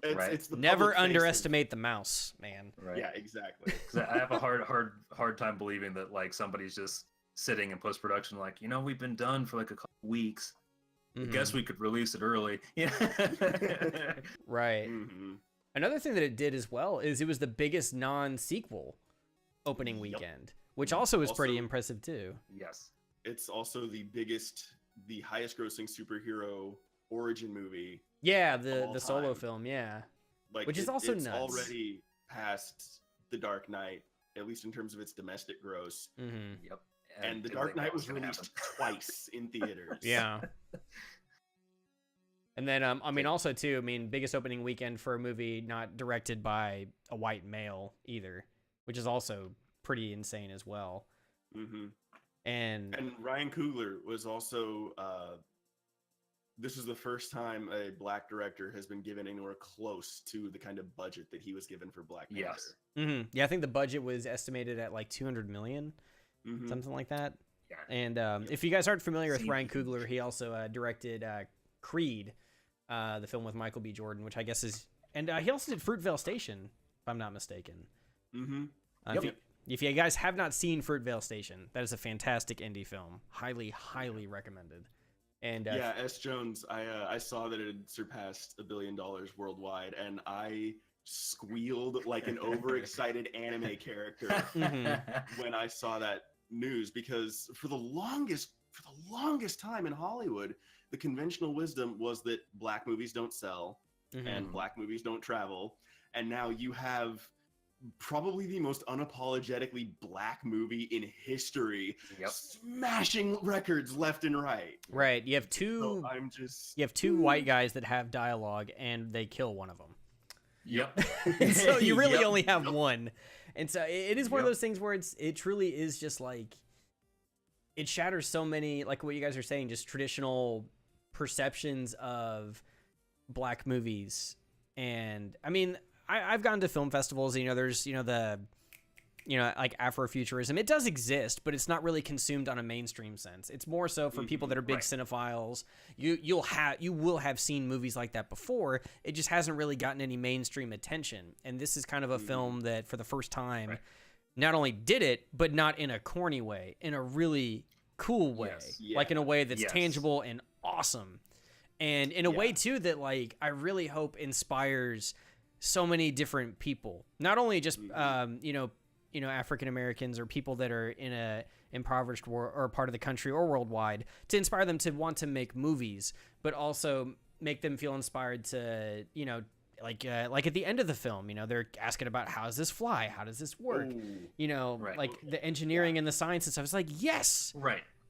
It's the never underestimate the mouse, man. Right. Yeah, exactly. I have a hard time believing that like somebody's just sitting in post production, like, we've been done for like a couple weeks. I guess we could release it early. Yeah. Right. Another thing that it did as well is it was the biggest non-sequel opening weekend, which also was pretty impressive too. Yes. It's also the highest grossing superhero origin movie. Yeah, the solo film, yeah. Which is also it's nuts. Already past The Dark Knight, at least in terms of its domestic gross. Yep. And The Dark Knight was released twice in theaters. Yeah. And then, also too, biggest opening weekend for a movie not directed by a white male either, which is also pretty insane as well. And Ryan Coogler was also, this is the first time a black director has been given anywhere close to the kind of budget that he was given for Black Panther. Yes. Yeah, I think the budget was estimated at like 200 million, something like that. Yeah. And if you guys aren't familiar with Ryan Coogler, he also directed Creed, the film with Michael B. Jordan, which I guess is, and he also did Fruitvale Station, if I'm not mistaken. If you guys have not seen Fruitvale Station, that is a fantastic indie film. Highly, highly recommended. And S. Jones, I saw that it had surpassed $1 billion worldwide, and I squealed like an overexcited anime character when I saw that news, because for the longest time in Hollywood, the conventional wisdom was that black movies don't sell and black movies don't travel, and now you have probably the most unapologetically black movie in history, smashing records left and right. Right, you have two. You have two white guys that have dialogue, and they kill one of them. Yep. So you really only have one, and so it is one of those things where it truly is just like, it shatters so many, like what you guys are saying, just traditional perceptions of black movies. And I've gone to film festivals, there's, like Afrofuturism. It does exist, but it's not really consumed on a mainstream sense. It's more so for people that are big cinephiles. You will have seen movies like that before. It just hasn't really gotten any mainstream attention. And this is kind of a film that for the first time not only did it, but not in a corny way, in a really cool way, like in a way that's tangible and awesome. And in a way too that like I really hope inspires so many different people, not only just African Americans or people that are in a impoverished or part of the country or worldwide, to inspire them to want to make movies, but also make them feel inspired to like at the end of the film, they're asking about, how does this fly, how does this work, like the engineering and the science and stuff. It's like, yes,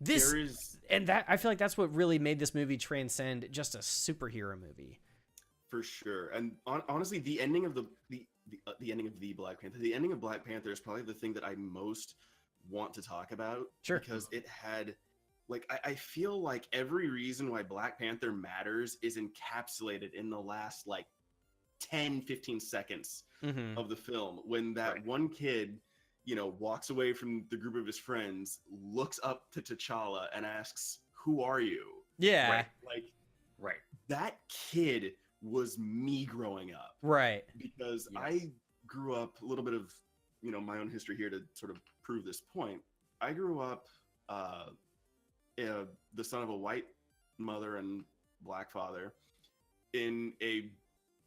this and that. I feel like that's what really made this movie transcend just a superhero movie. For sure. And honestly, the ending of the ending of Black Panther, the ending of Black Panther is probably the thing that I most want to talk about. Sure. Because it had like I feel like every reason why Black Panther matters is encapsulated in the last like 10-15 seconds of the film, when that one kid, you know, walks away from the group of his friends, looks up to T'Challa and asks, "Who are you?" Yeah. Like that kid was me growing up. Right. Because I grew up, a little bit of, you know, my own history here to sort of prove this point. I grew up the son of a white mother and black father in a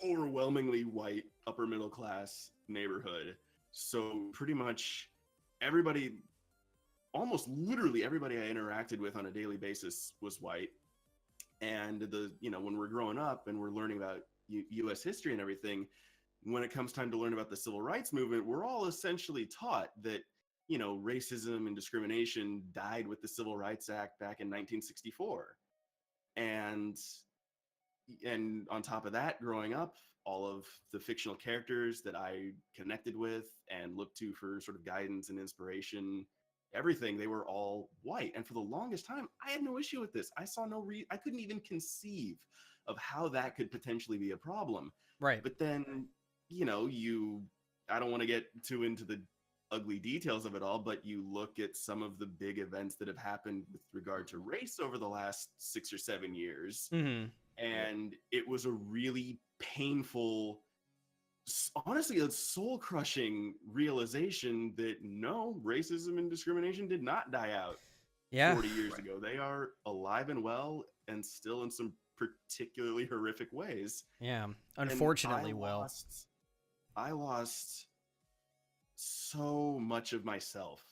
overwhelmingly white upper middle class neighborhood. So pretty much everybody, almost literally everybody I interacted with on a daily basis was white. And you know, when we're growing up and we're learning about US history and everything, when it comes time to learn about the civil rights movement, we're all essentially taught that, you know, racism and discrimination died with the Civil Rights Act back in 1964. And on top of that, growing up, all of the fictional characters that I connected with and looked to for sort of guidance and inspiration, everything, they were all white. And for the longest time, I had no issue with this. I saw I couldn't even conceive of how that could potentially be a problem. Right. But then, you know, I don't want to get too into the ugly details of it all, but you look at some of the big events that have happened with regard to race over the last 6 or 7 years. And it was a really painful, honestly, a soul-crushing realization that no, racism and discrimination did not die out 40 years ago. They are alive and well, and still in some particularly horrific ways. Yeah, unfortunately, I lost so much of myself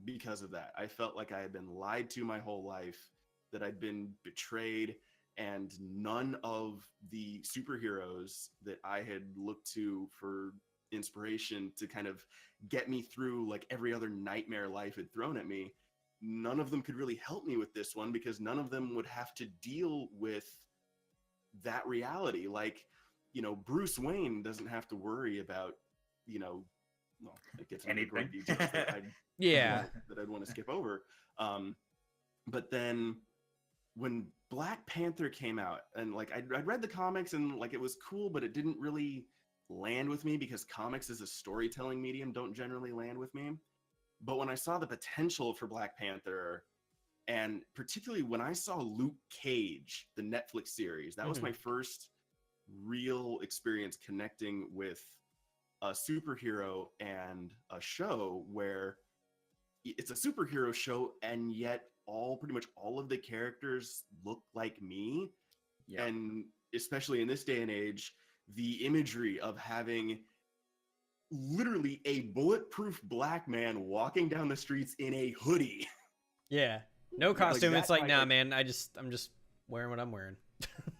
because of that. I felt like I had been lied to my whole life, that I'd been betrayed, and none of the superheroes that I had looked to for inspiration to kind of get me through like every other nightmare life had thrown at me, none of them could really help me with this one, because none of them would have to deal with that reality. Like, you know, Bruce Wayne doesn't have to worry about, you know, well, it gets into great details that I'd want to skip over. But then when Black Panther came out, and like I'd read the comics and like it was cool, but it didn't really land with me because comics as a storytelling medium don't generally land with me. But when I saw the potential for Black Panther, and particularly when I saw Luke Cage, the Netflix series, that was my first real experience connecting with a superhero and a show where it's a superhero show, and yet pretty much all of the characters look like me. And especially in this day and age, the imagery of having literally a bulletproof black man walking down the streets in a hoodie. Yeah. No costume. Like, it's like, nah, man, I'm just wearing what I'm wearing.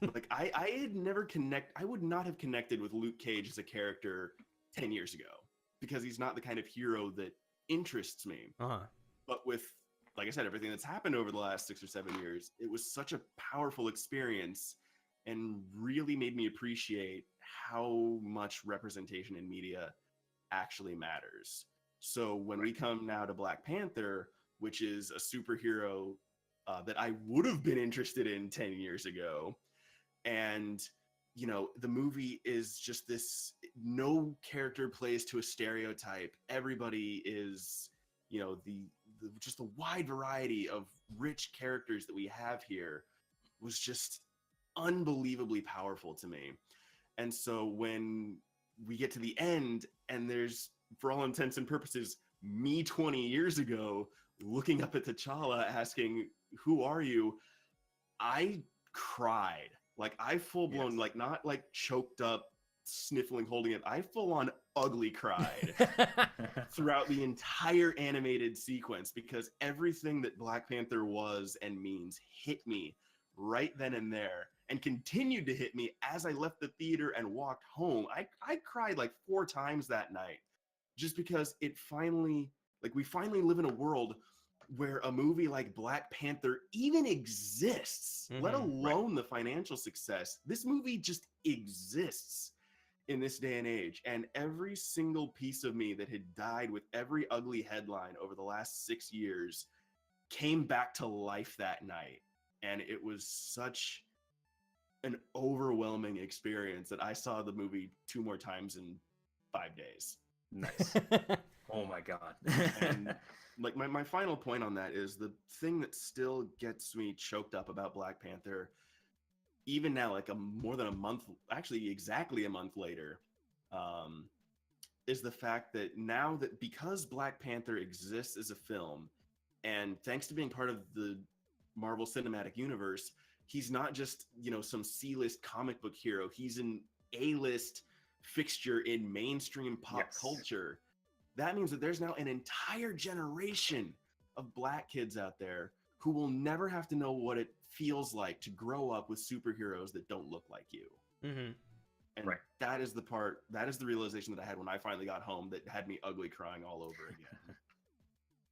Like I had never I would not have connected with Luke Cage as a character 10 years ago, because he's not the kind of hero that interests me. But with, like I said, everything that's happened over the last 6 or 7 years, it was such a powerful experience and really made me appreciate how much representation in media actually matters. So when we come now to Black Panther, which is a superhero that I would have been interested in 10 years ago, and you know, the movie is just this, no character plays to a stereotype. Everybody is, you know, just the wide variety of rich characters that we have here was just unbelievably powerful to me. And so when we get to the end and there's, for all intents and purposes, me 20 years ago looking up at T'Challa asking, "Who are you?" I cried. Like I full blown, like not like choked up, sniffling, holding it. I full on ugly cried throughout the entire animated sequence, because everything that Black Panther was and means hit me right then and there, and continued to hit me as I left the theater and walked home. I cried like 4 times that night, just because it finally, like, we finally live in a world where a movie like Black Panther even exists, let alone the financial success. This movie just exists in this day and age. And every single piece of me that had died with every ugly headline over the last 6 years came back to life that night, and it was such an overwhelming experience that I saw the movie 2 more times in 5 days. Nice. Oh my god. And like my final point on that is the thing that still gets me choked up about Black Panther, even now, like more than a month, actually exactly a month later, is the fact that now that because Black Panther exists as a film, and thanks to being part of the Marvel Cinematic Universe, he's not just, some C-list comic book hero. He's an A-list fixture in mainstream pop culture. That means that there's now an entire generation of Black kids out there who will never have to know what it feels like to grow up with superheroes that don't look like you. Mm-hmm. And that is the realization that I had when I finally got home that had me ugly crying all over again.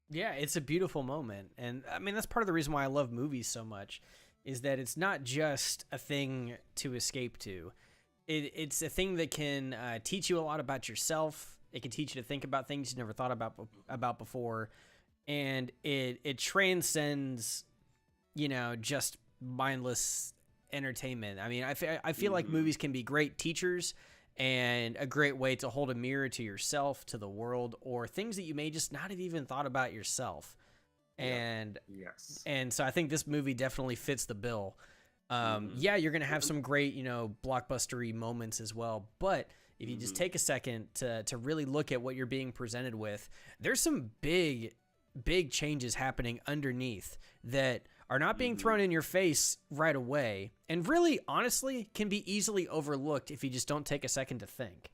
Yeah, it's a beautiful moment. And I mean, that's part of the reason why I love movies so much, is that it's not just a thing to escape to. It's a thing that can teach you a lot about yourself. It can teach you to think about things you never thought about before. And it transcends, just mindless entertainment. I mean, I feel like movies can be great teachers and a great way to hold a mirror to yourself, to the world, or things that you may just not have even thought about yourself. And and so I think this movie definitely fits the bill. Yeah, you're gonna have some great, blockbustery moments as well, but if you just take a second to really look at what you're being presented with, there's some big changes happening underneath that are not being thrown in your face right away, and really, honestly, can be easily overlooked if you just don't take a second to think.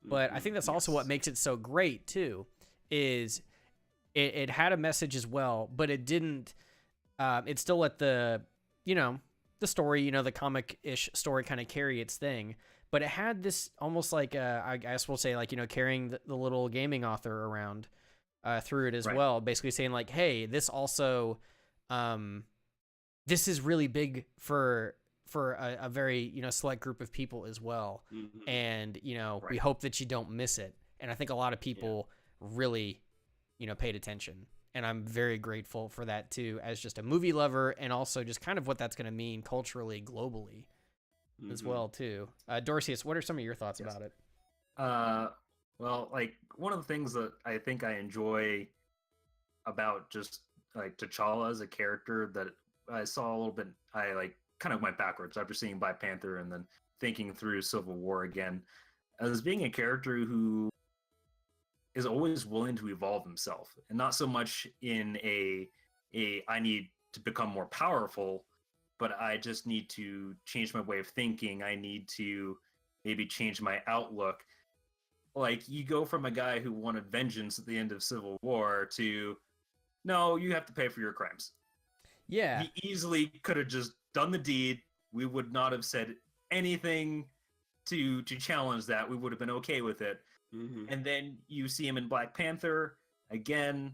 But I think that's also what makes it so great too, is it had a message as well, but it didn't. It still let the story, the comic-ish story kind of carry its thing. But it had this almost like, I guess we'll say, like, carrying the little gaming author around through it as well, basically saying like, hey, this also, this is really big for a very, select group of people as well. And, we hope that you don't miss it. And I think a lot of people really, paid attention. And I'm very grateful for that too, as just a movie lover, and also just kind of what that's going to mean culturally, globally as well too. Dorseus, what are some of your thoughts about it? Well, like, one of the things that I think I enjoy about just like T'Challa as a character that I saw a little bit, I like kind of went backwards after seeing Black Panther and then thinking through Civil War again, as being a character who is always willing to evolve himself, and not so much in a I need to become more powerful, but I just need to change my way of thinking. I need to maybe change my outlook. Like, you go from a guy who wanted vengeance at the end of Civil War to, no, you have to pay for your crimes. Yeah. He easily could have just done the deed. We would not have said anything to challenge that. We would have been okay with it. And then you see him in Black Panther, again,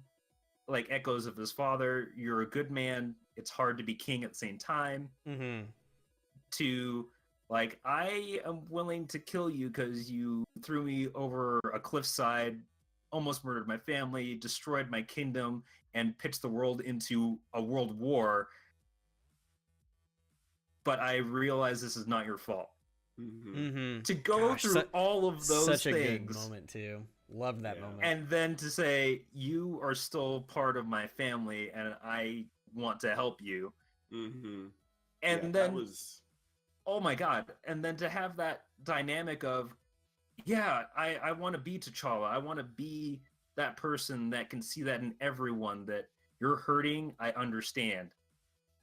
like echoes of his father. You're a good man. It's hard to be king at the same time. To, like, I am willing to kill you because you threw me over a cliffside, almost murdered my family, destroyed my kingdom, and pitched the world into a world war. But I realize this is not your fault. To go through all of those such things. Such a good moment too. Loved that moment. And then to say, you are still part of my family and I want to help you. And then that was, oh my god. And then to have that dynamic of, I want to be T'Challa. I want to be that person that can see that in everyone, that you're hurting, I understand.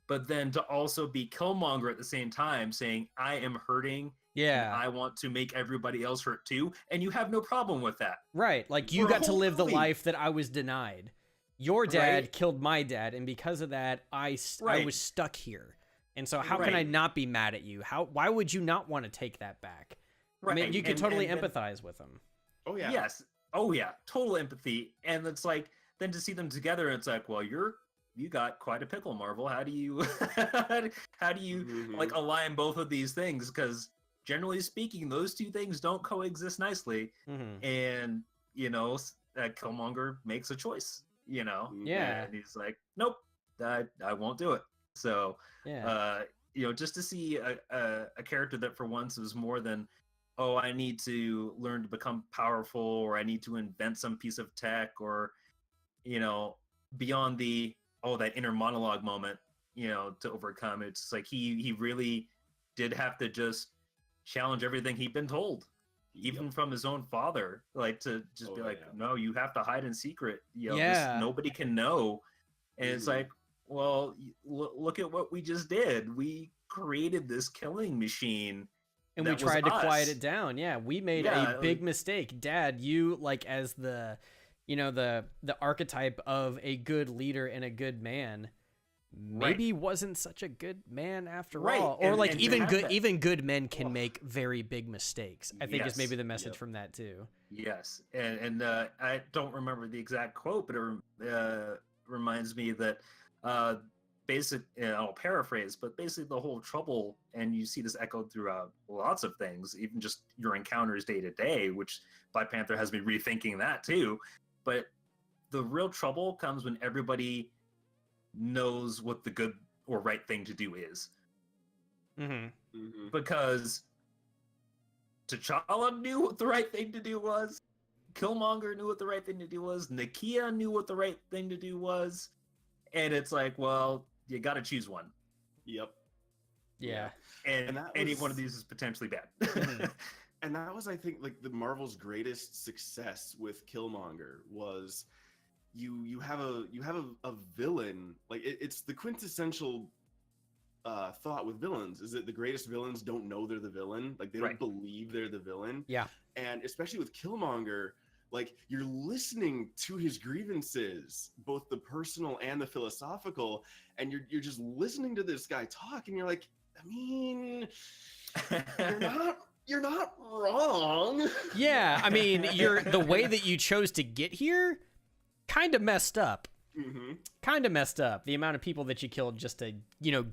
But then to also be Killmonger at the same time, saying, I am hurting, and I want to make everybody else hurt too, and you have no problem with that. Right, like, you got to live the life that I was denied. Your dad killed my dad, and because of that, I was stuck here. And so how can I not be mad at you? Why would you not want to take that back? I mean, you can totally empathize with him. Oh, yeah. Yes. Oh, yeah. Total empathy. And it's like, then to see them together, it's like, well, you got quite a pickle, Marvel. How do you like align both of these things? Because generally speaking, those two things don't coexist nicely. And Killmonger makes a choice. And he's like, nope, I won't do it. So, yeah. Just to see a character that for once was more than, oh, I need to learn to become powerful, or I need to invent some piece of tech, or, beyond the, that inner monologue moment, to overcome. It's like he really did have to just challenge everything he'd been told, even from his own father, like to just be like, no, you have to hide in secret. Nobody can know. And it's like, well, look at what we just did. We created this killing machine. And we tried to quiet it down. Yeah, we made a big mistake. Dad, you, like, as the, the archetype of a good leader and a good man, maybe wasn't such a good man after all. Or like even good men can make very big mistakes. I think is maybe the message from that too. Yes, and I don't remember the exact quote, but it reminds me that I'll paraphrase, but basically the whole trouble, and you see this echoed throughout lots of things, even just your encounters day to day, which Black Panther has me rethinking that too. But the real trouble comes when everybody knows what the good or right thing to do is. Because T'Challa knew what the right thing to do was. Killmonger knew what the right thing to do was. Nakia knew what the right thing to do was. And it's like, well, you got to choose one. Yep. Yeah. And any one of these is potentially bad. And that was, I think, like the Marvel's greatest success with Killmonger was you have a villain. Like it's the quintessential thought with villains is that the greatest villains don't know they're the villain. Like they don't believe they're the villain. Yeah. And especially with Killmonger, like you're listening to his grievances, both the personal and the philosophical, and you're just listening to this guy talk, and you're like, I mean, you're not wrong. Yeah, I mean, the way that you chose to get here kind of messed up. Kind of messed up the amount of people that you killed just to,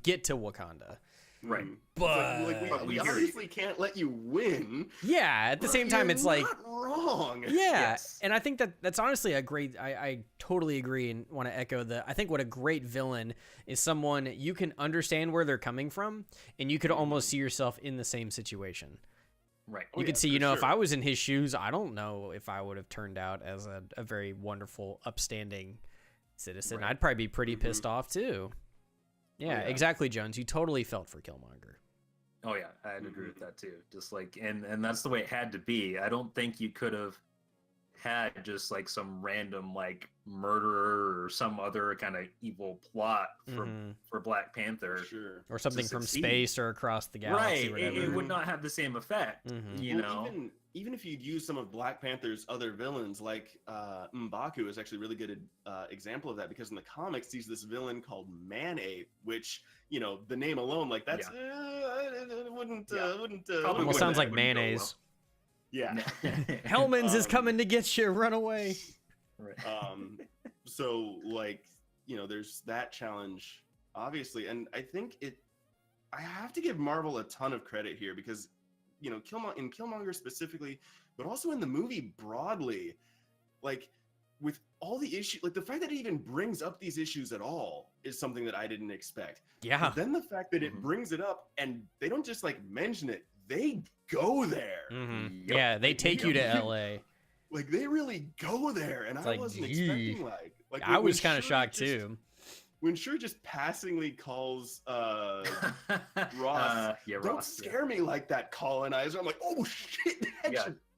get to Wakanda. Right. But we obviously can't let you win. Yeah, at the same time, it's like wrong. Yeah, yes. And I think that's honestly a great. I totally agree and want to echo I think what a great villain is someone you can understand where they're coming from, and you could almost see yourself in the same situation. Right. You could see, if I was in his shoes, I don't know if I would have turned out as a very wonderful, upstanding citizen. I'd probably be pretty pissed off too. Yeah, exactly, Jones. You totally felt for Killmonger. Oh yeah, I'd agree with that too. Just like, and that's the way it had to be. I don't think you could have had just like some random like murderer or some other kind of evil plot for Black Panther, or something from space or across the galaxy. Right, it would not have the same effect. Even if you'd use some of Black Panther's other villains, like M'Baku is actually a really good example of that, because in the comics he's this villain called Man-Ape, which the name alone, like that's wouldn't almost sounds like mayonnaise. Yeah. Hellman's is coming to get you. Run away. Right. So like, there's that challenge, obviously. And I think I have to give Marvel a ton of credit here, because, in Killmonger specifically, but also in the movie broadly, like with all the issues, like the fact that it even brings up these issues at all is something that I didn't expect. Yeah. But then the fact that it brings it up and they don't just like mention it, they go there. Yep. Yeah, they take you to LA. Like they really go there, and I wasn't expecting like I was kind of shocked too. When Shuri just passingly calls Ross, don't scare me like that, colonizer. I'm like, oh shit,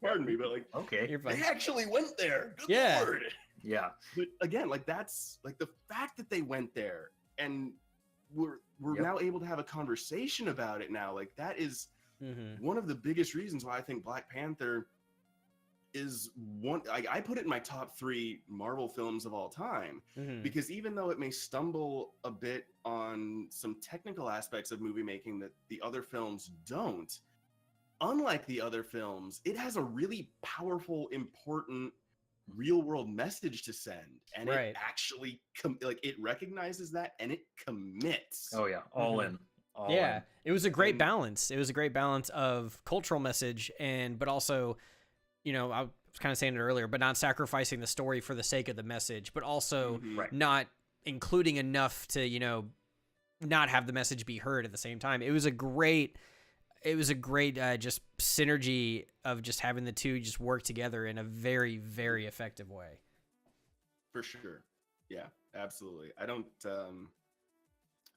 pardon me, but like, okay, they actually went there. Good Lord. Yeah. But again, like that's like the fact that they went there, and we're now able to have a conversation about it now. Like that is one of the biggest reasons why I think Black Panther is one. I put it in my top 3 Marvel films of all time, because even though it may stumble a bit on some technical aspects of movie making that the other films don't, unlike the other films, it has a really powerful, important, real world message to send, and it actually it recognizes that and it commits. Oh yeah, all in. Yeah, it was a great balance. It was a great balance of cultural message but also, I was kind of saying it earlier, but not sacrificing the story for the sake of the message, but also not including enough to, you know, not have the message be heard at the same time. It was a great just synergy of just having the two just work together in a very, very effective way. For sure. Yeah, absolutely. I don't,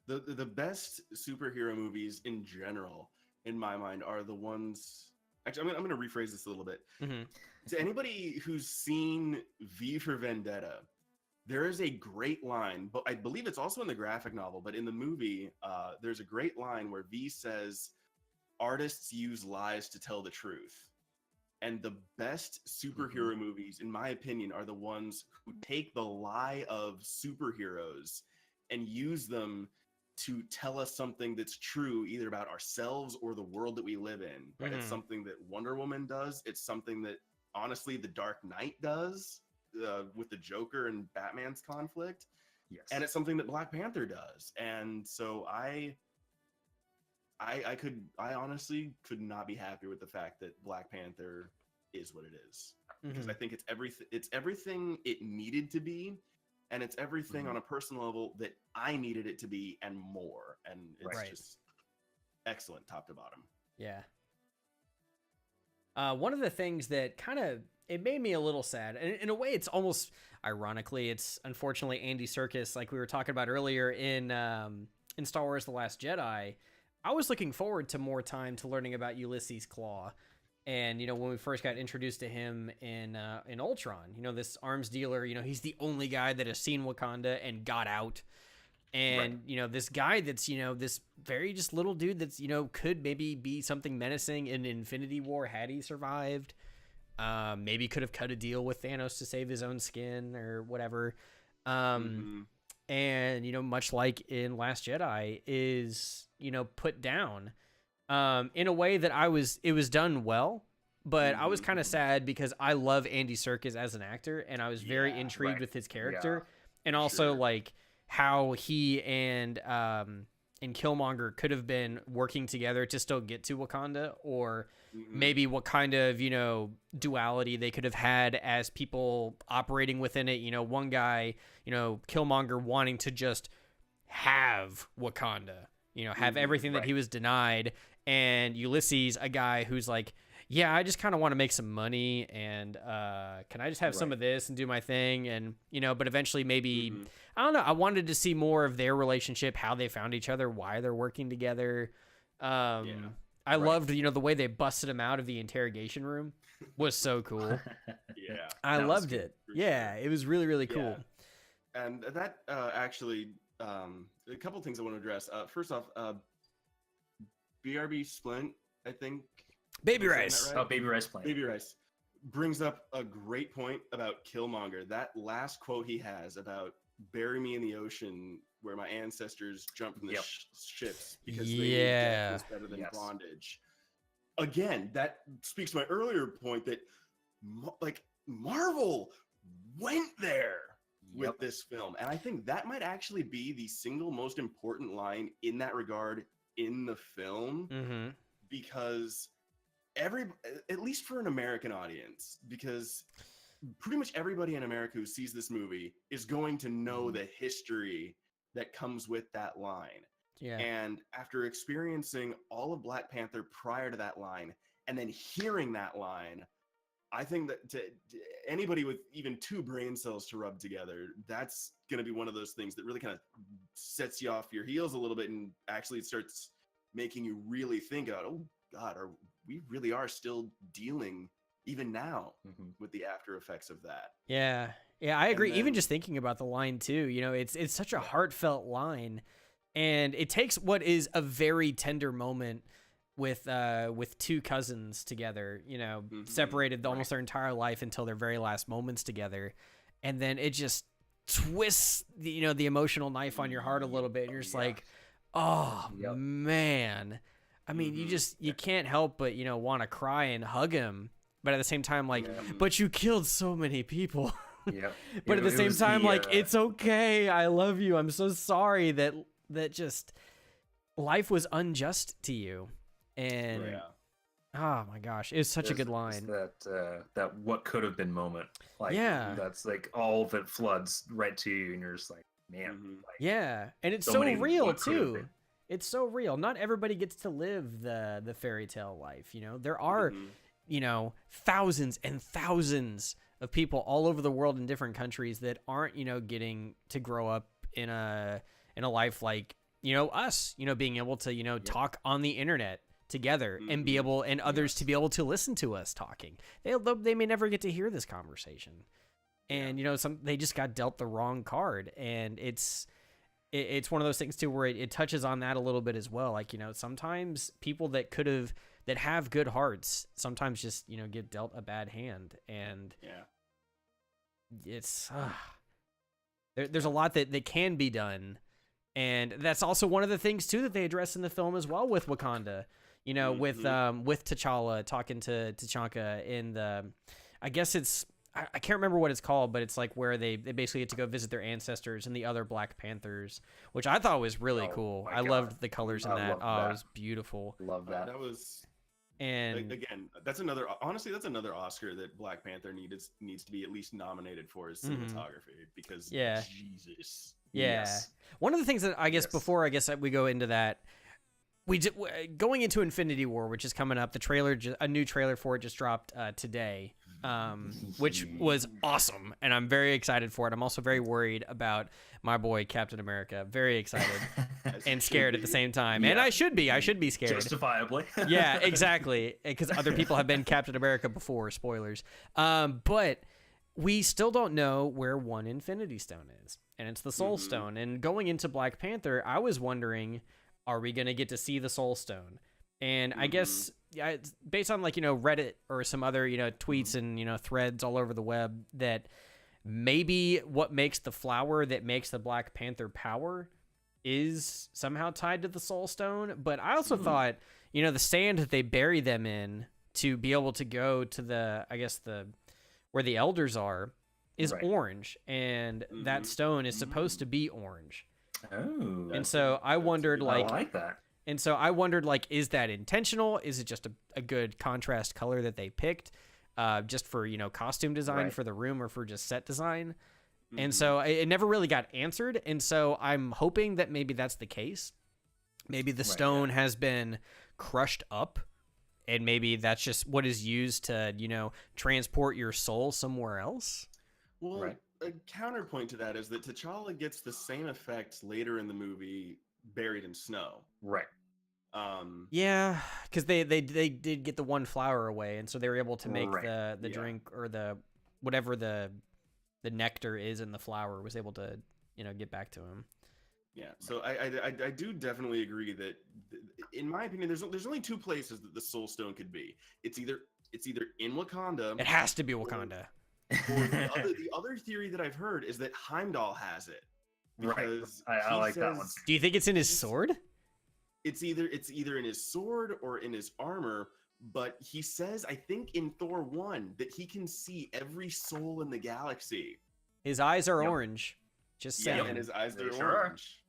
the best superhero movies in general, in my mind, are the ones, actually, I'm going to rephrase this a little bit. Mm-hmm. To anybody who's seen V for Vendetta, there is a great line, but I believe it's also in the graphic novel, but in the movie, there's a great line where V says, artists use lies to tell the truth. And the best superhero movies, in my opinion, are the ones who take the lie of superheroes and use them to tell us something that's true, either about ourselves or the world that we live in. Right? It's something that Wonder Woman does. It's something that, honestly, The Dark Knight does with the Joker and Batman's conflict. Yes. And it's something that Black Panther does. And so I honestly could not be happier with the fact that Black Panther is what it is, because I think it's everything it needed to be, and it's everything on a personal level that I needed it to be and more. And it's just excellent top to bottom. Yeah. One of the things that kind of, it made me a little sad, and in a way it's almost ironically, it's unfortunately Andy Serkis, like we were talking about earlier in Star Wars The Last Jedi. I was looking forward to more time to learning about Ulysses Klaue. And, you know, when we first got introduced to him in Ultron, you know, this arms dealer, you know, he's the only guy that has seen Wakanda and got out. And, you know, this guy that's, you know, this very just little dude that's, you know, could maybe be something menacing in Infinity War had he survived. Maybe could have cut a deal with Thanos to save his own skin or whatever. And, you know, much like in Last Jedi is, you know, put down in a way that it was done well, but I was kind of sad because I love Andy Serkis as an actor, and I was very intrigued with his character, and also like how he and Killmonger could have been working together to still get to Wakanda, or maybe what kind of, you know, duality they could have had as people operating within it. You know, one guy, you know, Killmonger wanting to just have Wakanda, you know, have everything that he was denied, and Ulysses, a guy who's like, yeah, I just kind of want to make some money, and can I just have some of this and do my thing? And, you know, but eventually maybe, I don't know, I wanted to see more of their relationship, how they found each other, why they're working together. I loved, you know, the way they busted him out of the interrogation room was so cool. I loved it. Yeah, it was really, really cool. And that actually, a couple things I want to address. First off, BRB Splint, I think. Baby Rice. Right? Oh, Baby Rice Plant. Baby Rice brings up a great point about Killmonger. That last quote he has about bury me in the ocean where my ancestors jumped from the ships because they knew death was better than bondage. Again, that speaks to my earlier point that like Marvel went there with this film. And I think that might actually be the single most important line in that regard in the film, because at least for an American audience, because pretty much everybody in America who sees this movie is going to know the history that comes with that line. And after experiencing all of Black Panther prior to that line, and then hearing that line, I think that to anybody with even two brain cells to rub together, that's going to be one of those things that really kind of sets you off your heels a little bit, and actually it starts making you really think about, oh God, we really are still dealing even now with the after effects of that. Yeah, I agree. Then, even just thinking about the line too, you know, it's such a heartfelt line, and it takes what is a very tender moment with two cousins together, you know, separated almost their entire life until their very last moments together, and then it just twists the, you know, the emotional knife on your heart a little bit, and you're just like, oh man. I mean, you can't help but, you know, want to cry and hug him, but at the same time, like, but you killed so many people. But at the same time, like, it's okay. I love you. I'm so sorry that just life was unjust to you. And oh my gosh, it's such a good line. That what could have been moment. Like, that's like all that floods right to you, and you're just like, man. Yeah, and it's so real too. It's so real. Not everybody gets to live the fairy tale life. There are, thousands and thousands of people all over the world in different countries that aren't, getting to grow up in a life like, us, being able to, talk on the internet together and be able, and others to be able to listen to us talking. They may never get to hear this conversation. And, they just got dealt the wrong card. And it's one of those things too, where it touches on that a little bit as well. Like, sometimes people that have good hearts sometimes just, get dealt a bad hand. And it's, there's a lot that can be done. And that's also one of the things too, that they address in the film as well with Wakanda, with T'Challa talking to T'Chaka in I guess it's, I can't remember what it's called, but it's like where they basically get to go visit their ancestors and the other Black Panthers, which I thought was really cool. I loved the colors in that. Oh, it was beautiful. Love that. That was, and again, that's another Oscar that Black Panther needs to be at least nominated for his cinematography, because Jesus. Yeah. Yes. One of the things that before we go into that, going into Infinity War, which is coming up, a new trailer for it just dropped today. Which was awesome, and I'm very excited for it. I'm also very worried about my boy Captain America. Very excited and scared at the same time. And I should be scared. Justifiably. Yeah, exactly. Because other people have been Captain America before. Spoilers. But we still don't know where one Infinity Stone is, and it's the Soul Stone. And going into Black Panther, I was wondering, are we going to get to see the Soul Stone? And I guess based on Reddit or some other tweets and threads all over the web, that maybe what makes the flower that makes the Black Panther power is somehow tied to the Soul Stone. But I also thought the sand that they bury them in to be able to go to where the elders are is orange, and that stone is supposed to be orange. Oh, and so I wondered I like that. And so I wondered, is that intentional? Is it just a good contrast color that they picked just for, costume design for the room or for just set design? And so it never really got answered. And so I'm hoping that maybe that's the case. Maybe the stone has been crushed up, and maybe that's just what is used to, transport your soul somewhere else. Well, a counterpoint to that is that T'Challa gets the same effects later in the movie buried in snow. Right. Yeah, because they did get the one flower away, and so they were able to make the drink, or the whatever the nectar is in the flower was able to get back to him. Yeah, so I do definitely agree that, in my opinion, there's only two places that the Soul Stone could be. It's either in Wakanda. It has to be Wakanda. Or the other theory that I've heard is that Heimdall has it. Because I like that one. Do you think it's in his sword? It's either in his sword or in his armor, but he says, I think in Thor 1, that he can see every soul in the galaxy. His eyes are orange. Just saying. Yeah, and his eyes are orange.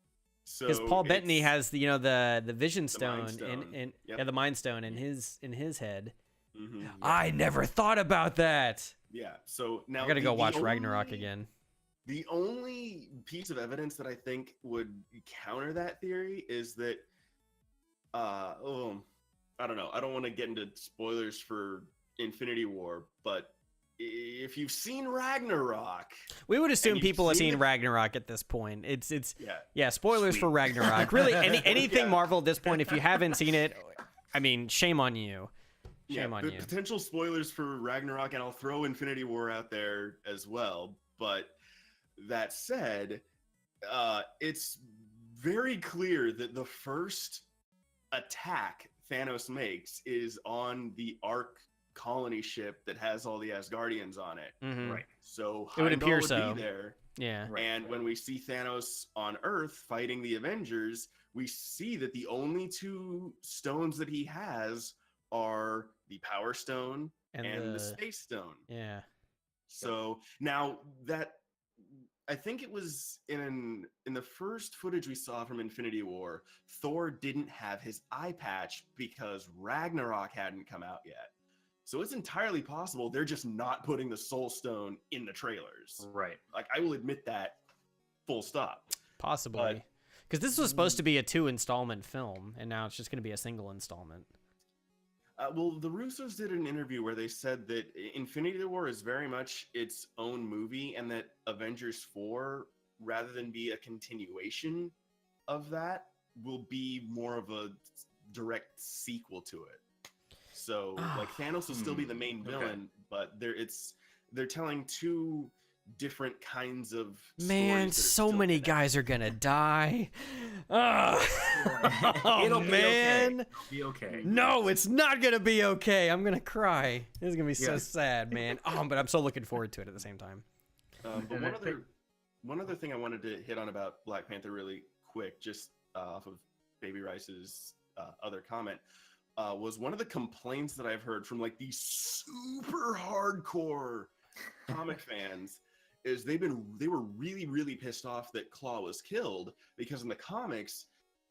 So because Paul Bettany has the Vision Stone in the Mind Stone in his head. I never thought about that. Yeah, so now I gotta go watch Ragnarok again. The only piece of evidence that I think would counter that theory is that, I don't know. I don't want to get into spoilers for Infinity War, but if you've seen Ragnarok, we would assume people have seen Ragnarok at this point. It's spoilers for Ragnarok. Really, anything Marvel at this point. If you haven't seen it, I mean, shame on you. Shame on you. Potential spoilers for Ragnarok, and I'll throw Infinity War out there as well. But that said, it's very clear that the first attack Thanos makes is on the Ark colony ship that has all the Asgardians on it. Right. So it would appear be there. Yeah. And when we see Thanos on Earth fighting the Avengers, we see that the only two stones that he has are the Power Stone and the Space Stone. Yeah. So now that, I think it was in the first footage we saw from Infinity War, Thor didn't have his eye patch because Ragnarok hadn't come out yet. So it's entirely possible they're just not putting the Soul Stone in the trailers. Right. Like, I will admit that, full stop. Possibly. Because this was supposed to be a 2-installment film, and now it's just going to be a single installment. Well, the Russos did an interview where they said that Infinity War is very much its own movie, and that Avengers 4, rather than be a continuation of that, will be more of a direct sequel to it. So, like, Thanos will still be the main villain, but they're telling two different kinds of man, so many guys are gonna die. It'll man, it'll be okay. No, it's not gonna be okay. I'm gonna cry. This is gonna be so sad, man. But I'm so looking forward to it at the same time. But one other thing I wanted to hit on about Black Panther really quick, just off of Baby Rice's other comment, was one of the complaints that I've heard from like these super hardcore comic fans is they were really, really pissed off that Claw was killed, because in the comics,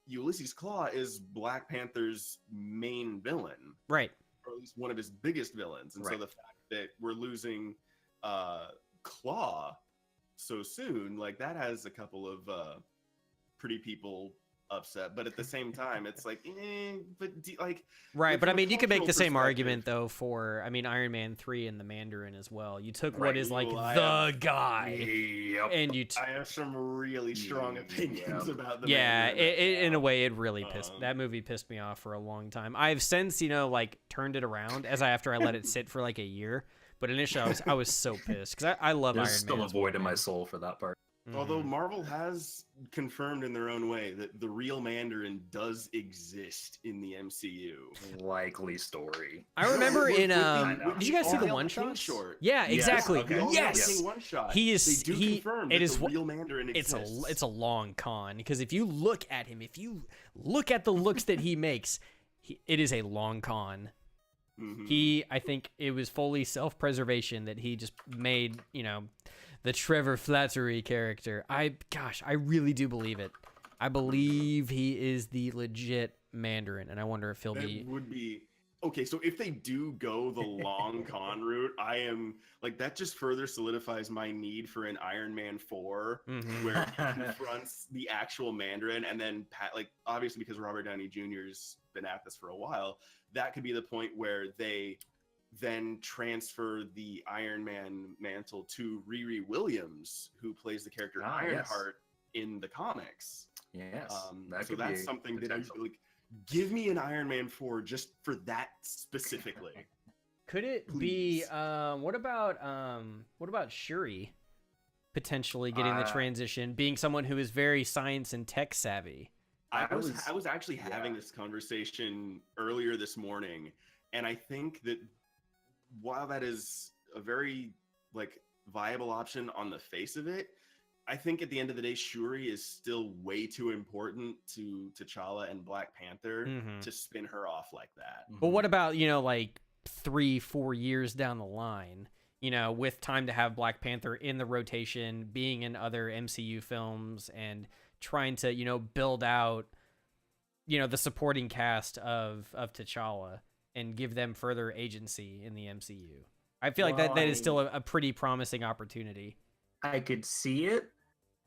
Ulysses Claw is Black Panther's main villain. Right. Or at least one of his biggest villains. And so the fact that we're losing Claw so soon, like, that has a couple of pretty people upset, but at the same time it's like right. But I mean, you could make the same argument though for Iron Man 3 and the Mandarin as well. You took what is like the guy, and I have some really strong opinions about the Mandarin. In a way, it really that movie pissed me off for a long time. I've since like turned it around after I let it sit for like a year, but initially I was so pissed because I love Iron Man. There's still a void in my soul for that part. Although Marvel has confirmed in their own way that the real Mandarin does exist in the MCU. Likely story. I remember did you guys see the one shot? Yeah, exactly. Okay. Yes. One shot. He is. They do confirm that the real Mandarin exists. It's a long con, because if you look at him, if you look at the looks that he makes, it is a long con. Mm-hmm. I think it was fully self-preservation that he just made, the Trevor Flattery character. I really do believe it. I believe he is the legit Mandarin, and I wonder if he'll be... would be... Okay, so if they do go the long con route, I am... Like, that just further solidifies my need for an Iron Man 4, where he confronts the actual Mandarin, and then, obviously because Robert Downey Jr.'s been at this for a while, that could be the point where they... then transfer the Iron Man mantle to Riri Williams, who plays the character Ironheart in the comics. Yes, that's something that I like. Give me an Iron Man 4 just for that specifically. Could it be? What about Shuri potentially getting the transition, being someone who is very science and tech savvy? I was actually having this conversation earlier this morning, and I think that while that is a very viable option on the face of it, I think at the end of the day, Shuri is still way too important to T'Challa and Black Panther to spin her off like that. But what about 3-4 years down the line, with time to have Black Panther in the rotation, being in other MCU films, and trying to build out the supporting cast of T'Challa and give them further agency in the MCU. I feel like that is still a pretty promising opportunity. I could see it.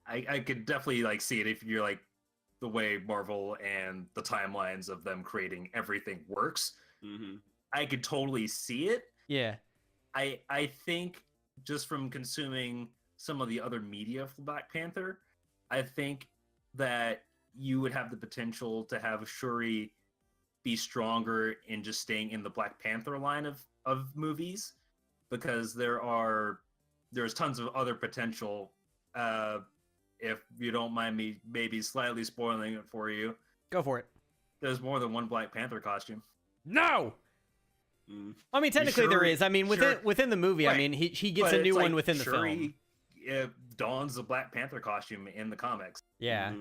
I could definitely see it if you're the way Marvel and the timelines of them creating everything works. I could totally see it. Yeah. I think just from consuming some of the other media for Black Panther, I think that you would have the potential to have Shuri be stronger in just staying in the Black Panther line of movies, because there's tons of other potential. If you don't mind me maybe slightly spoiling it for you. Go for it. There's more than one Black Panther costume. No! I mean, technically there is. I mean, within the movie, right. I mean, he gets a new one within the film. Dons the Black Panther costume in the comics. Yeah.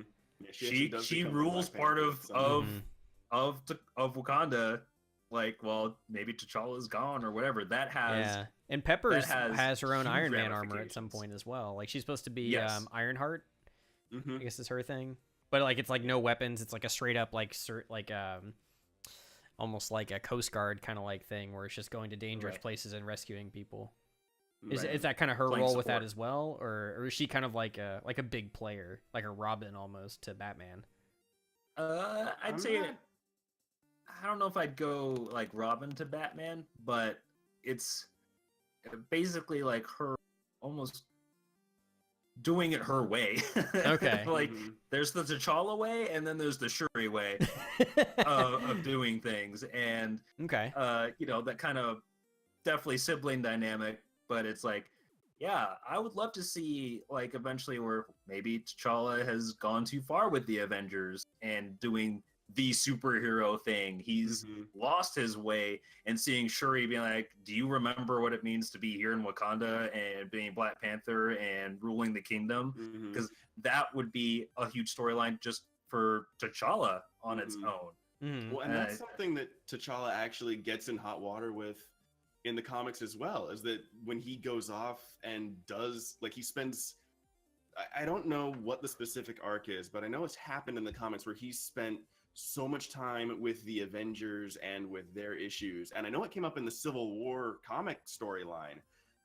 She rules part of Wakanda, maybe T'Challa's gone or whatever. That has and Peppers has her own Iron Man armor at some point as well. She's supposed to be Ironheart. I guess is her thing, but it's no weapons. It's a straight up almost like a Coast Guard kind of thing, where it's just going to dangerous places and rescuing people. Is that kind of her Playing role with that support. as well, or is she kind of like a big player, like a Robin almost to Batman? I'd say I don't know if I'd go like Robin to Batman, but it's basically like her almost doing it her way. Okay. Like there's the T'Challa way, and then there's the Shuri way of doing things, and Okay. you know, that kind of definitely sibling dynamic. But it's like, yeah, I would love to see like eventually where maybe T'Challa has gone too far with the Avengers and doing the superhero thing. He's lost his way, and seeing Shuri being like, do you remember what it means to be here in Wakanda and being Black Panther and ruling the kingdom? Because that would be a huge storyline just for T'Challa on its own. Well, and that's something that T'Challa actually gets in hot water with in the comics as well, is that when he goes off and does, like, he spends, I don't know what the specific arc is, but I know it's happened in the comics where he spent so much time with the Avengers and with their issues. And I know it came up in the Civil War comic storyline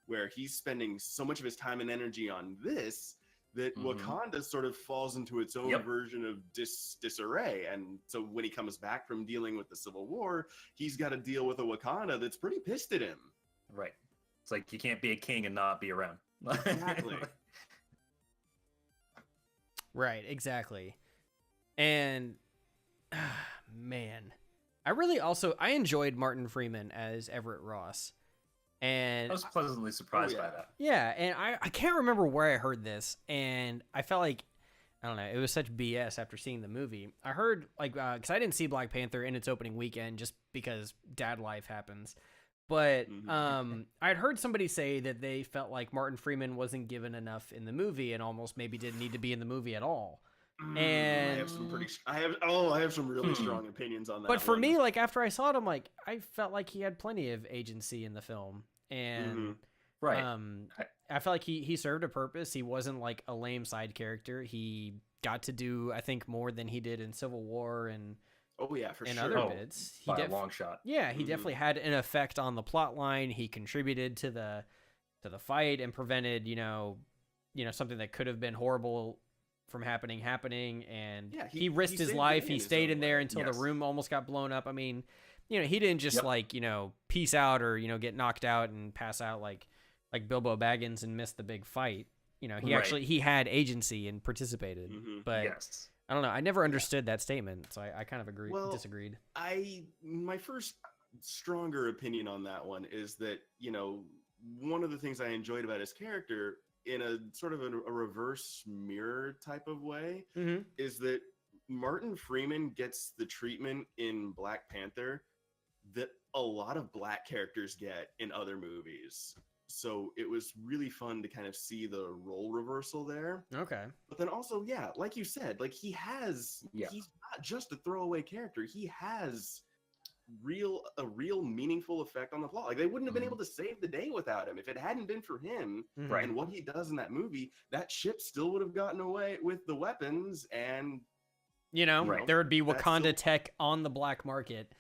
where he's spending so much of his time and energy on this that Wakanda sort of falls into its own version of disarray. And so when he comes back from dealing with the Civil War, he's got to deal with a Wakanda that's pretty pissed at him. Right. It's like you can't be a king and not be around. Exactly. Right, exactly. And man, I enjoyed Martin Freeman as Everett Ross. And I was pleasantly surprised by that. Yeah, and I can't remember where I heard this, and I felt like, I don't know, it was such BS after seeing the movie. I heard, like, because I didn't see Black Panther in its opening weekend just because dad life happens. But I'd heard somebody say that they felt like Martin Freeman wasn't given enough in the movie and almost maybe didn't need to be in the movie at all. And I have some really strong opinions on that. But for me, like, after I saw it, I'm like, I felt like he had plenty of agency in the film, and I felt like he served a purpose. He wasn't like a lame side character. He got to do, I think, more than he did in Civil War and other bits. He by a long shot. Yeah, he definitely had an effect on the plot line. He contributed to the fight and prevented, you know, something that could have been horrible from happening, and he risked his life. He stayed in there until the room almost got blown up. I mean, you know, he didn't just like, you know, peace out or, you know, get knocked out and pass out like Bilbo Baggins and miss the big fight. You know, he had agency and participated. But I don't know, I never understood that statement, so I kind of disagreed. My first stronger opinion on that one is that, you know, one of the things I enjoyed about his character in a sort of a reverse mirror type of way is that Martin Freeman gets the treatment in Black Panther that a lot of black characters get in other movies. So it was really fun to kind of see the role reversal there. Okay. But then also, like you said, like he's not just a throwaway character. He has a real meaningful effect on the plot. Like they wouldn't have been able to save the day without him. If it hadn't been for him and what he does in that movie, that ship still would have gotten away with the weapons, and you know, there would be Wakanda tech on the black market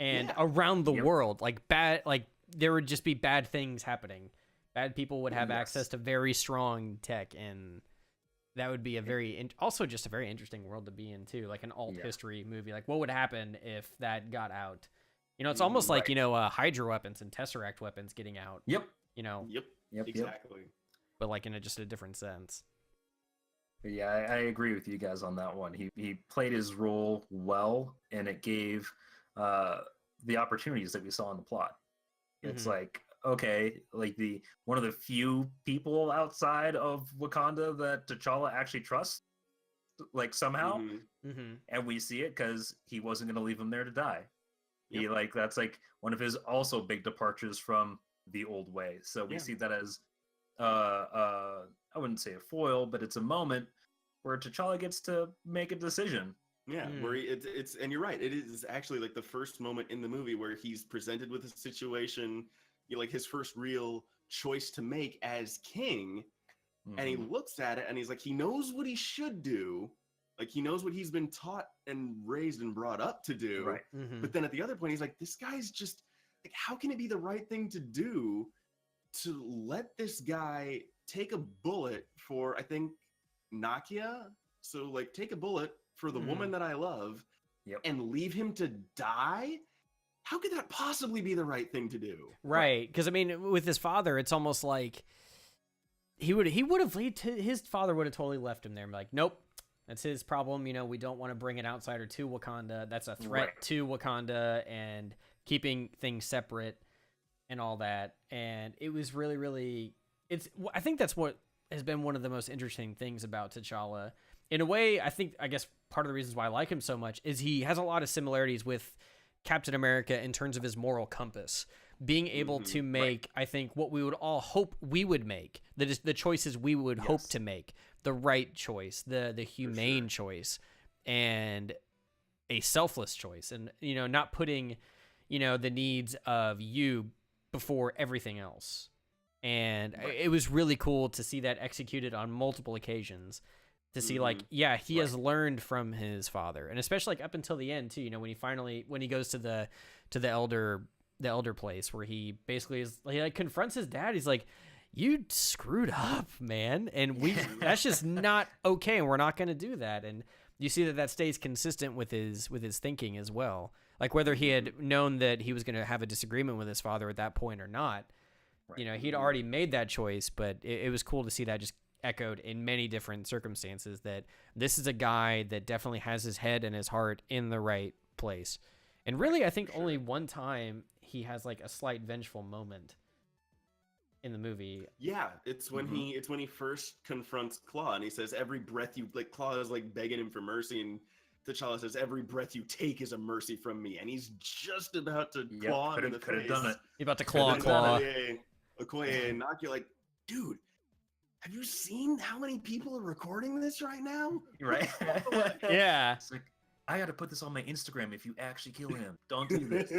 and around the world. Like there would just be bad things happening. Bad people would have access to very strong tech, and that would be also just a very interesting world to be in too, like an alt history movie. Like what would happen if that got out? You know, it's almost like, you know, Hydra weapons and Tesseract weapons getting out. Yep. You know. Yep. Exactly. But like in just a different sense. Yeah, I agree with you guys on that one. He played his role well, and it gave the opportunities that we saw in the plot. It's like, okay, like one of the few people outside of Wakanda that T'Challa actually trusts, like somehow, and we see it because he wasn't going to leave him there to die. He that's like one of his also big departures from the old way. So we see that as I wouldn't say a foil, but it's a moment where T'Challa gets to make a decision. Yeah, where it's and you're right. It is actually like the first moment in the movie where he's presented with a situation, you know, like his first real choice to make as king, and he looks at it and he's like, he knows what he should do, like he knows what he's been taught and raised and brought up to do. Right. But then at the other point, he's like, this guy's just like, how can it be the right thing to do to let this guy take a bullet for, I think, Nakia. So like take a bullet for the woman that I love and leave him to die? How could that possibly be the right thing to do? Right. Because I mean, with his father, it's almost like his father would have totally left him there and be like, nope, that's his problem. You know, we don't want to bring an outsider to Wakanda. That's a threat to Wakanda, and keeping things separate and all that. And it was really, really, I think that's what has been one of the most interesting things about T'Challa. In a way, I guess part of the reasons why I like him so much is he has a lot of similarities with Captain America in terms of his moral compass, being able to make, I think, what we would all hope we would make, the choices we would hope to make, the right choice, the humane choice, and a selfless choice, and, you know, not putting, you know, the needs of you before everything else. And it was really cool to see that executed on multiple occasions, to see like, yeah, he has learned from his father, and especially like up until the end too, you know, when he goes to the elder place, where he basically he like confronts his dad. He's like, you screwed up, man, and that's just not okay, and we're not going to do that. And you see that stays consistent with his thinking as well, like whether he had known that he was going to have a disagreement with his father at that point or not. You know, he'd already made that choice, but it was cool to see that just echoed in many different circumstances, that this is a guy that definitely has his head and his heart in the right place. And really, I think only one time he has like a slight vengeful moment in the movie. Yeah, it's when he first confronts Claw, and he says, every breath you, like, Claw is like begging him for mercy, and T'Challa says, every breath you take is a mercy from me, and he's just about to claw him in the face. Could have done it. He's about to claw. Okoye and Nakia, like, dude, have you seen how many people are recording this right now? Right. Yeah. It's like, I got to put this on my Instagram. If you actually kill him, don't do this.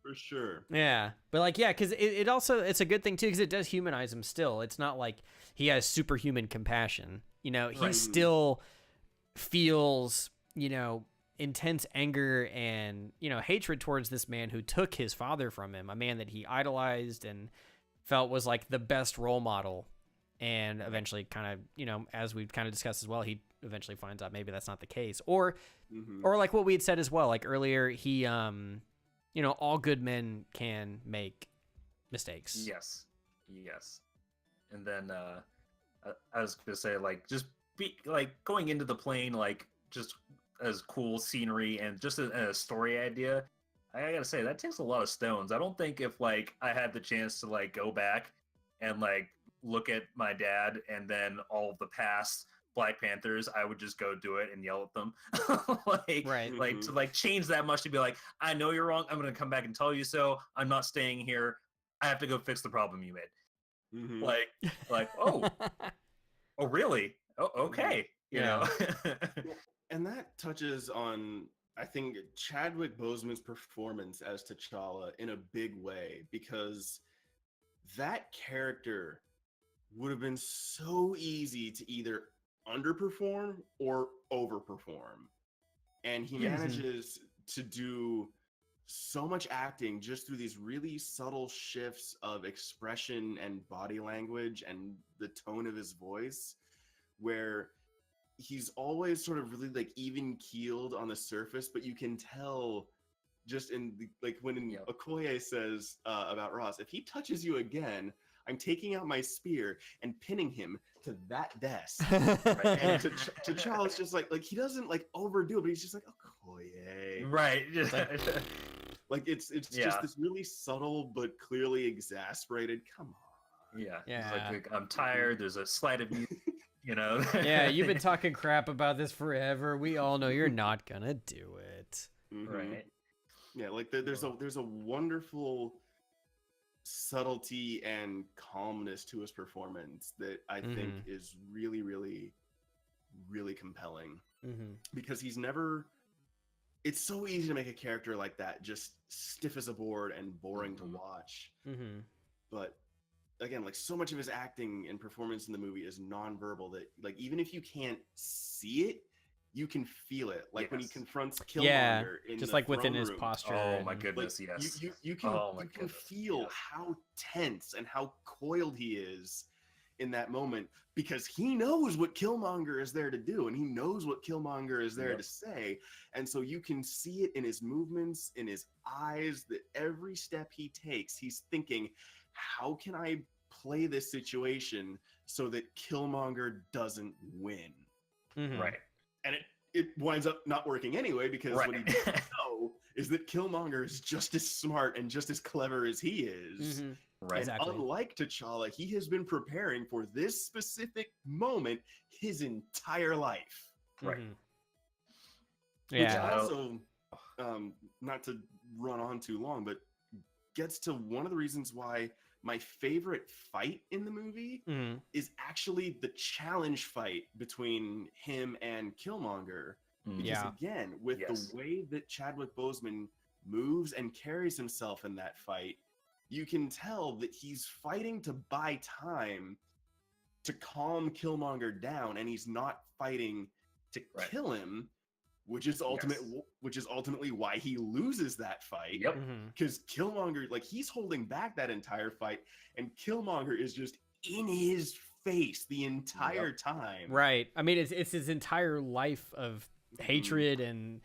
For sure. Yeah. But like, yeah, because it also, it's a good thing too, because it does humanize him still. It's not like he has superhuman compassion. You know, he still feels, you know, intense anger and, you know, hatred towards this man who took his father from him, a man that he idolized and felt was like the best role model. And eventually kind of, you know, as we've kind of discussed as well, he eventually finds out maybe that's not the case, or like what we had said as well, like earlier, he, you know, all good men can make mistakes. Yes. And then, I was gonna say, like, just be like going into the plane, like just as cool scenery and just a story idea. I gotta say that takes a lot of stones. I don't think if like I had the chance to like go back and like look at my dad and then all of the past Black Panthers, I would just go do it and yell at them. Like to like change that much, to be like, I know you're wrong, I'm gonna come back and tell you so. I'm not staying here. I have to go fix the problem you made. Like oh really? Oh, okay. You know. And that touches on, I think, Chadwick Boseman's performance as T'Challa in a big way, because that character would have been so easy to either underperform or overperform. And he manages to do so much acting just through these really subtle shifts of expression and body language and the tone of his voice, where he's always sort of really like even keeled on the surface, but you can tell just in the, like when Okoye says about Ross, if he touches you again, I'm taking out my spear and pinning him to that desk. Right? And T'Challa's just like he doesn't like overdo it, but he's just like, Okoye. Right. Like it's just this really subtle but clearly exasperated, come on. Yeah. Like, I'm tired, there's a slight of you. You know. Yeah, you've been talking crap about this forever. We all know you're not gonna do it. Right. Yeah, like there's a wonderful subtlety and calmness to his performance that I think is really, really, really compelling. Because he's never. It's so easy to make a character like that just stiff as a board and boring to watch. But again, like so much of his acting and performance in the movie is nonverbal that like even if you can't see it, you can feel it, like when he confronts Killmonger Yeah, in just the like within throne his room. posture. Oh my and- goodness, Like, yes. you can, Oh my you can goodness, feel yes. how tense and how coiled he is in that moment, because he knows what Killmonger is there to do, and he knows what Killmonger is there to say. And so you can see it in his movements, in his eyes, that every step he takes, he's thinking, how can I play this situation so that Killmonger doesn't win? Mhm. Right. And it winds up not working anyway, because what he doesn't know is that Killmonger is just as smart and just as clever as he is. Mhm. Right. And Exactly. unlike T'Challa, he has been preparing for this specific moment his entire life. Right. Mhm. Which Yeah. also, not to run on too long, but gets to one of the reasons why my favorite fight in the movie Mhm. is actually the challenge fight between him and Killmonger. Because Yeah. again, with the way that Chadwick Boseman moves and carries himself in that fight, you can tell that he's fighting to buy time to calm Killmonger down, and he's not fighting to kill him, which is ultimately why he loses that fight. Yep. Mhm. Because Killmonger, like, he's holding back that entire fight, and Killmonger is just in his face the entire time. Right. I mean, it's his entire life of hatred and,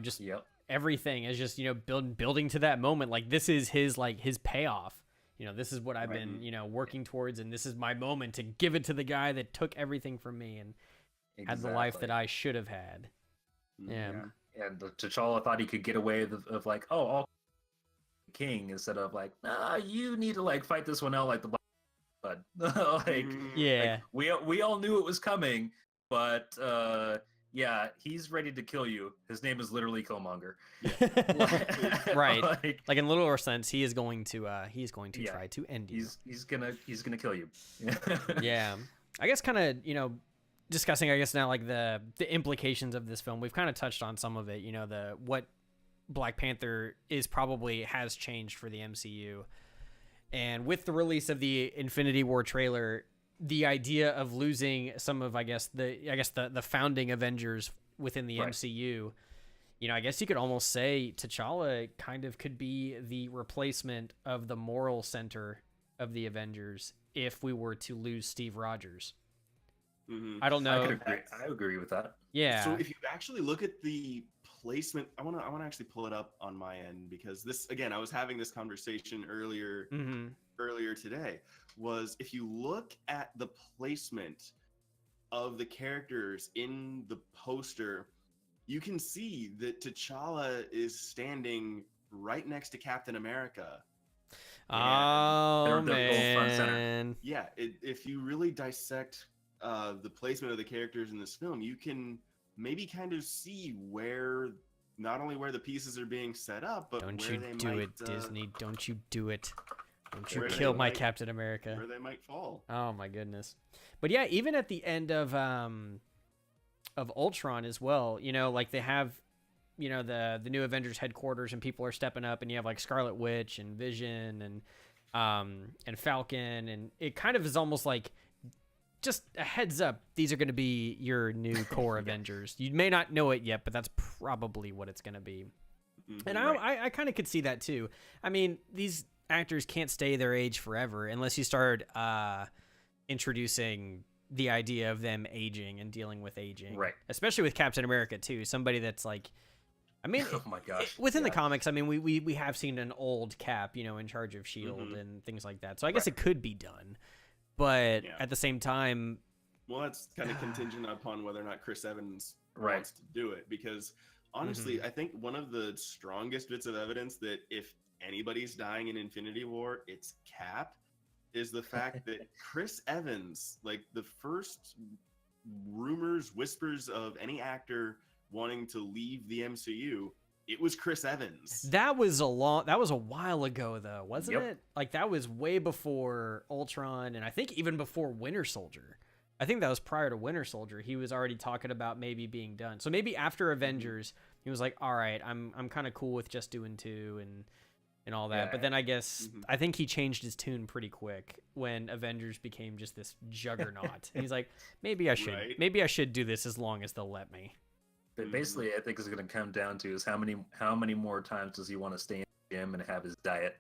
just everything is just, building to that moment. Like, this is his payoff. This is what I've been, working towards, and this is my moment to give it to the guy that took everything from me and had the life that I should have had. Yeah. And T'Challa thought he could get away of like, oh, all king, instead of like, nah, you need to like fight this one out like the blood. Like, we all knew it was coming, but yeah, he's ready to kill you. His name is literally Killmonger. Right. Like in literal sense, he is going to try to end you. He's gonna kill you. Yeah. I guess kind of, discussing, I guess now, like the implications of this film. We've kind of touched on some of it, what Black Panther has changed for the MCU. And with the release of the Infinity War trailer, the idea of losing some of, the founding Avengers within the MCU, I guess you could almost say T'Challa kind of could be the replacement of the moral center of the Avengers if we were to lose Steve Rogers. I don't know. I agree with that. Yeah. So if you actually look at the placement, I want to actually pull it up on my end, because this, again, I was having this conversation earlier today, was if you look at the placement of the characters in the poster, you can see that T'Challa is standing right next to Captain America. Oh, they're both front center. man. Yeah, if you really dissect the placement of the characters in this film, you can maybe kind of see not only where the pieces are being set up, but don't where you they do might, it, Disney. Don't you do it. Don't you kill my Captain America. Where they might fall. Oh my goodness. But yeah, even at the end of Ultron as well, like they have, the new Avengers headquarters, and people are stepping up, and you have like Scarlet Witch and Vision and Falcon, and it kind of is almost like just a heads up, these are going to be your new core Avengers. You may not know it yet, but that's probably what it's going to be. And I kind of could see that too. I mean, these actors can't stay their age forever unless you start introducing the idea of them aging and dealing with aging. Right. Especially with Captain America too. Somebody that's like, I mean, oh my gosh. Within the comics, I mean, we have seen an old Cap, in charge of S.H.I.E.L.D. and things like that. So I guess it could be done. But at the same time... Well, that's kind of contingent upon whether or not Chris Evans wants to do it. Because, honestly, I think one of the strongest bits of evidence that if anybody's dying in Infinity War, it's Cap, is the fact that Chris Evans, like the first whispers of any actor wanting to leave the MCU, it was Chris Evans. That was a while ago though, wasn't it? Like that was way before Ultron, and I think even before Winter Soldier. I think that was prior to Winter Soldier. He was already talking about maybe being done. So maybe after Avengers, he was like, "All right, I'm kind of cool with just doing 2 and all that." Yeah. But then I guess I think he changed his tune pretty quick when Avengers became just this juggernaut. And he's like, "Maybe I should do this as long as they'll let me." But basically, I think it's going to come down to is how many more times does he want to stay in the gym and have his diet?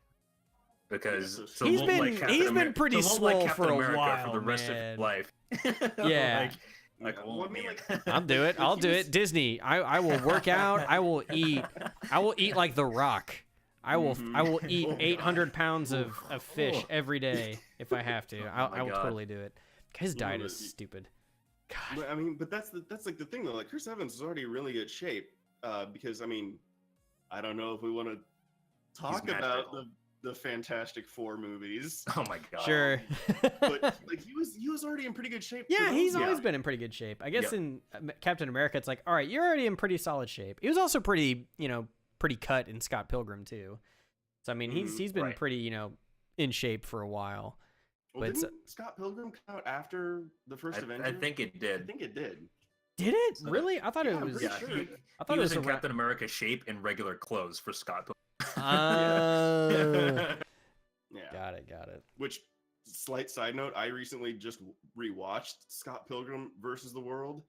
Because he's been pretty swole for a while for the rest of his life. Yeah. I'll do it. I'll do it. Disney. I will work out. I will eat like The Rock. I will eat 800 pounds of fish every day if I have to. I will totally do it. His diet is stupid. God. I mean, but that's like the thing though. Like Chris Evans is already in really good shape. Because I mean, I don't know if we want to talk about the Fantastic Four movies. Oh my god. Sure. But like he was already in pretty good shape. Yeah, he's always been in pretty good shape. I guess in Captain America, it's like, all right, you're already in pretty solid shape. He was also pretty cut in Scott Pilgrim too. So I mean, he's been pretty in shape for a while. Well, didn't Scott Pilgrim come out after the first Avengers? I think it did. I think it did. Did it really? I thought it was. Yeah, sure. I thought he it was in Captain America shape in regular clothes for Scott Pilgrim. Yeah. Got it. Which, slight side note, I recently just rewatched Scott Pilgrim versus the World.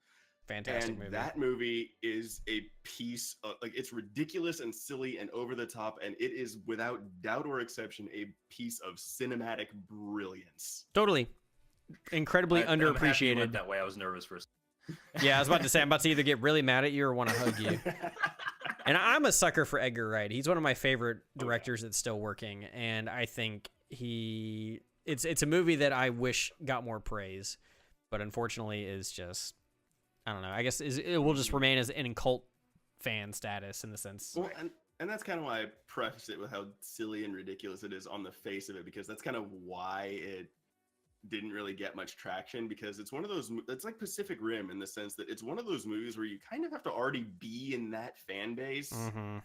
Fantastic movie. That movie is a piece of, like, it's ridiculous and silly and over the top, and it is without doubt or exception a piece of cinematic brilliance. Totally. Incredibly underappreciated. That way, I was nervous for a second. Yeah, I was about to say, I'm about to either get really mad at you or want to hug you. And I'm a sucker for Edgar Wright. He's one of my favorite directors that's still working, and I think it's a movie that I wish got more praise, but unfortunately is just, I don't know. I guess it will just remain as an cult fan status in the sense. Well, and that's kind of why I prefaced it with how silly and ridiculous it is on the face of it, because that's kind of why it didn't really get much traction, because it's one of those, it's like Pacific Rim in the sense that it's one of those movies where you kind of have to already be in that fan base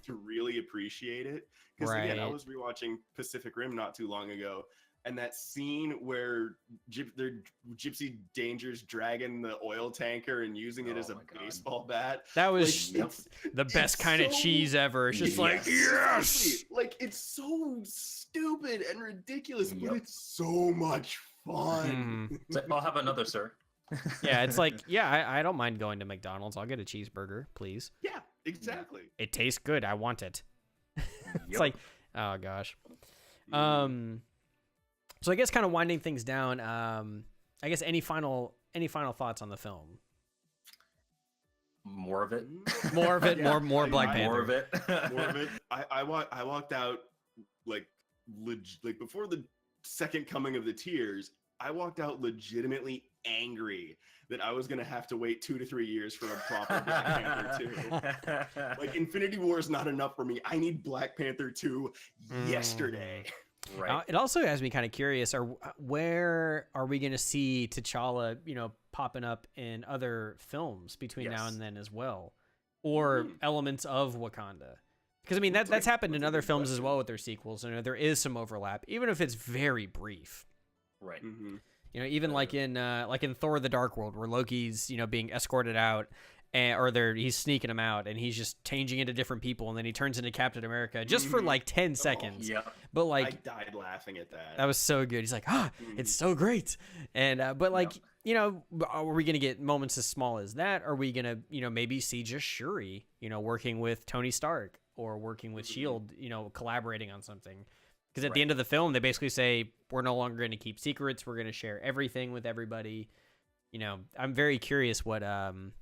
to really appreciate it. Because again, I was rewatching Pacific Rim not too long ago, and that scene where Gypsy Danger's dragging the oil tanker and using it as a baseball bat. That was like, the best kind of cheese ever. It's just like, yes! Like, it's so stupid and ridiculous, but it's so much fun. I'll have another, sir. Yeah, it's like, I don't mind going to McDonald's. I'll get a cheeseburger, please. Yeah, exactly. It tastes good. I want it. It's like, oh gosh. So I guess kind of winding things down. I guess any final thoughts on the film? More of it. More of it. More Black Panther. More of it. More of it. I walked out like before the second coming of the tears. I walked out legitimately angry that I was gonna have to wait 2 to 3 years for a proper Black Panther 2. Like, Infinity War is not enough for me. I need Black Panther 2 yesterday. Right. It also has me kind of curious. Where are we going to see T'Challa, popping up in other films between now and then as well, or elements of Wakanda? Because I mean that's happened in other films as well with their sequels. There is some overlap, even if it's very brief. Right. Even like in Thor: The Dark World, where Loki's being escorted out. He's sneaking him out, and he's just changing into different people, and then he turns into Captain America just for like 10 seconds. But like, I died laughing at that. That was so good. He's like, it's so great. And but like, are we gonna get moments as small as that? Are we gonna maybe see just Shuri, working with Tony Stark or working with Shield, collaborating on something? Because at the end of the film, they basically say we're no longer going to keep secrets. We're going to share everything with everybody. I'm very curious what the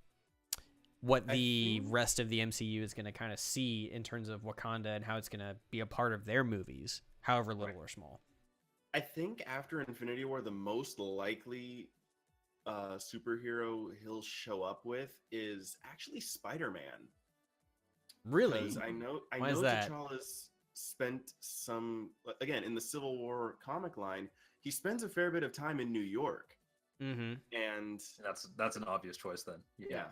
rest of the MCU is going to kind of see in terms of Wakanda and how it's going to be a part of their movies, however little or small. I think after Infinity War, the most likely superhero he'll show up with is actually Spider-Man. Really? Because I know T'Challa's spent some, again, in the Civil War comic line, he spends a fair bit of time in New York. And that's an obvious choice then. Yeah.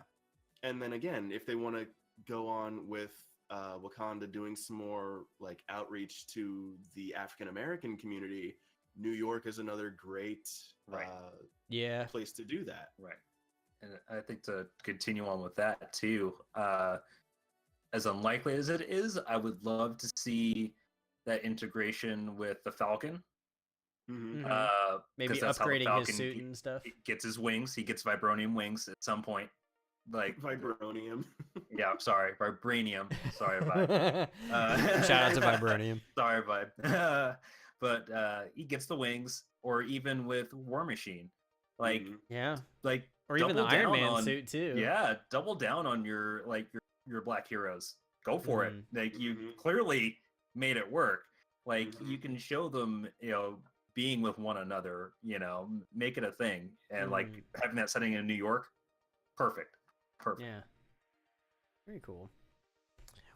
And then again, if they want to go on with Wakanda doing some more like outreach to the African American community, New York is another great place to do that. Right. And I think to continue on with that too, as unlikely as it is, I would love to see that integration with the Falcon. Maybe upgrading his suit and stuff. He gets his wings. He gets vibranium wings at some point. like Vibranium. Yeah, I'm sorry, Vibranium. Sorry, Vibe. Shout out to Vibranium. Sorry, Vibe. But he gets the wings, or even with War Machine, like yeah, like or even the Iron Man suit too. Yeah, double down on your your black heroes. Go for it. Like you clearly made it work. Like you can show them, being with one another. Make it a thing, and like having that setting in New York, perfect. Yeah. Very cool.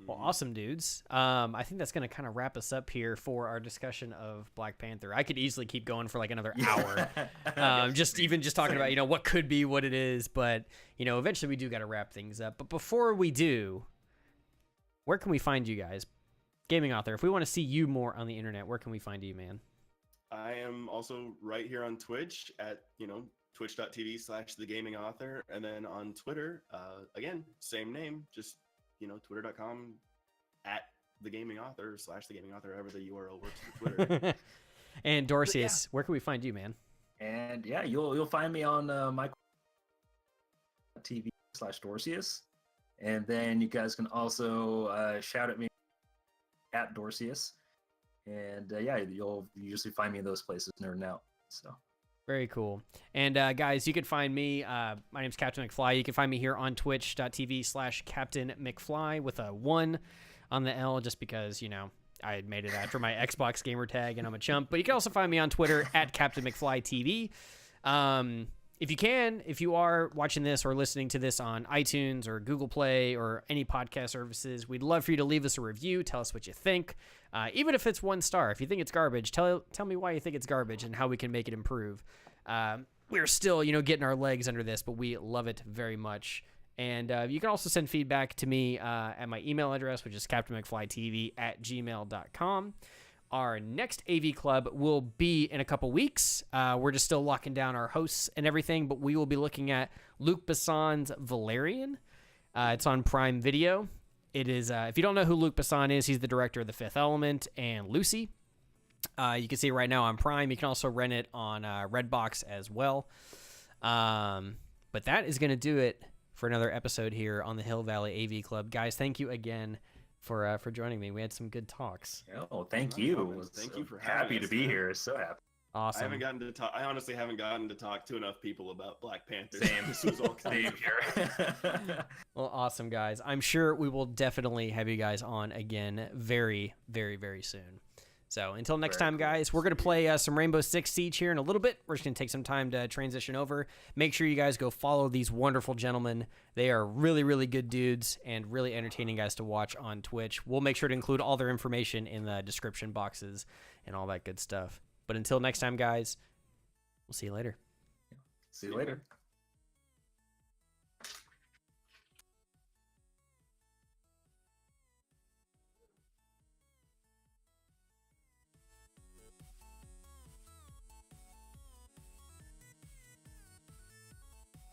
Well, awesome, dudes. I think that's going to kind of wrap us up here for our discussion of Black Panther. I could easily keep going for like another hour. Just talking about, what could be, what it is. But, eventually we do got to wrap things up. But before we do, where can we find you guys? Gaming Author, if we want to see you more on the internet, where can we find you, man? I am also right here on Twitch at, twitch.tv/TheGamingAuthor. And then on Twitter, again, same name, just, twitter.com @TheGamingAuthor /TheGamingAuthor, however the URL works for Twitter. And Dorseus, where can we find you, man? And yeah, you'll find me on my TV /Dorseus. And then you guys can also shout at me at Dorseus. And yeah, you'll usually find me in those places, nerding out. So very cool. And guys, you can find me. My name's Captain McFly. You can find me here on twitch.tv/Captain McFly with a 1 on the L, just because, I had made it after my Xbox gamer tag and I'm a chump. But you can also find me on Twitter at Captain McFly TV. If you are watching this or listening to this on iTunes or Google Play or any podcast services, we'd love for you to leave us a review. Tell us what you think. Even if it's 1 star, if you think it's garbage, tell me why you think it's garbage and how we can make it improve. We're still, getting our legs under this, but we love it very much. And you can also send feedback to me at my email address, which is captainmcflytv@gmail.com. Our next AV Club will be in a couple weeks. We're just still locking down our hosts and everything, but we will be looking at Luc Besson's Valerian. It's on Prime Video. It is, if you don't know who Luc Besson is, he's the director of The Fifth Element and Lucy. You can see it right now on Prime. You can also rent it on Redbox as well. But that is going to do it for another episode here on the Hill Valley AV Club. Guys, thank you again for joining me. We had some good talks. Oh, thank you. Thank you for happy to be here. So happy. Awesome. I honestly haven't gotten to talk to enough people about Black Panther. Same. This was all Same here. Well, awesome, guys. I'm sure we will definitely have you guys on again very, very, very soon. So until next time, guys, we're going to play some Rainbow Six Siege here in a little bit. We're just going to take some time to transition over. Make sure you guys go follow these wonderful gentlemen. They are really, really good dudes and really entertaining guys to watch on Twitch. We'll make sure to include all their information in the description boxes and all that good stuff. But until next time, guys, we'll see you later. See you later.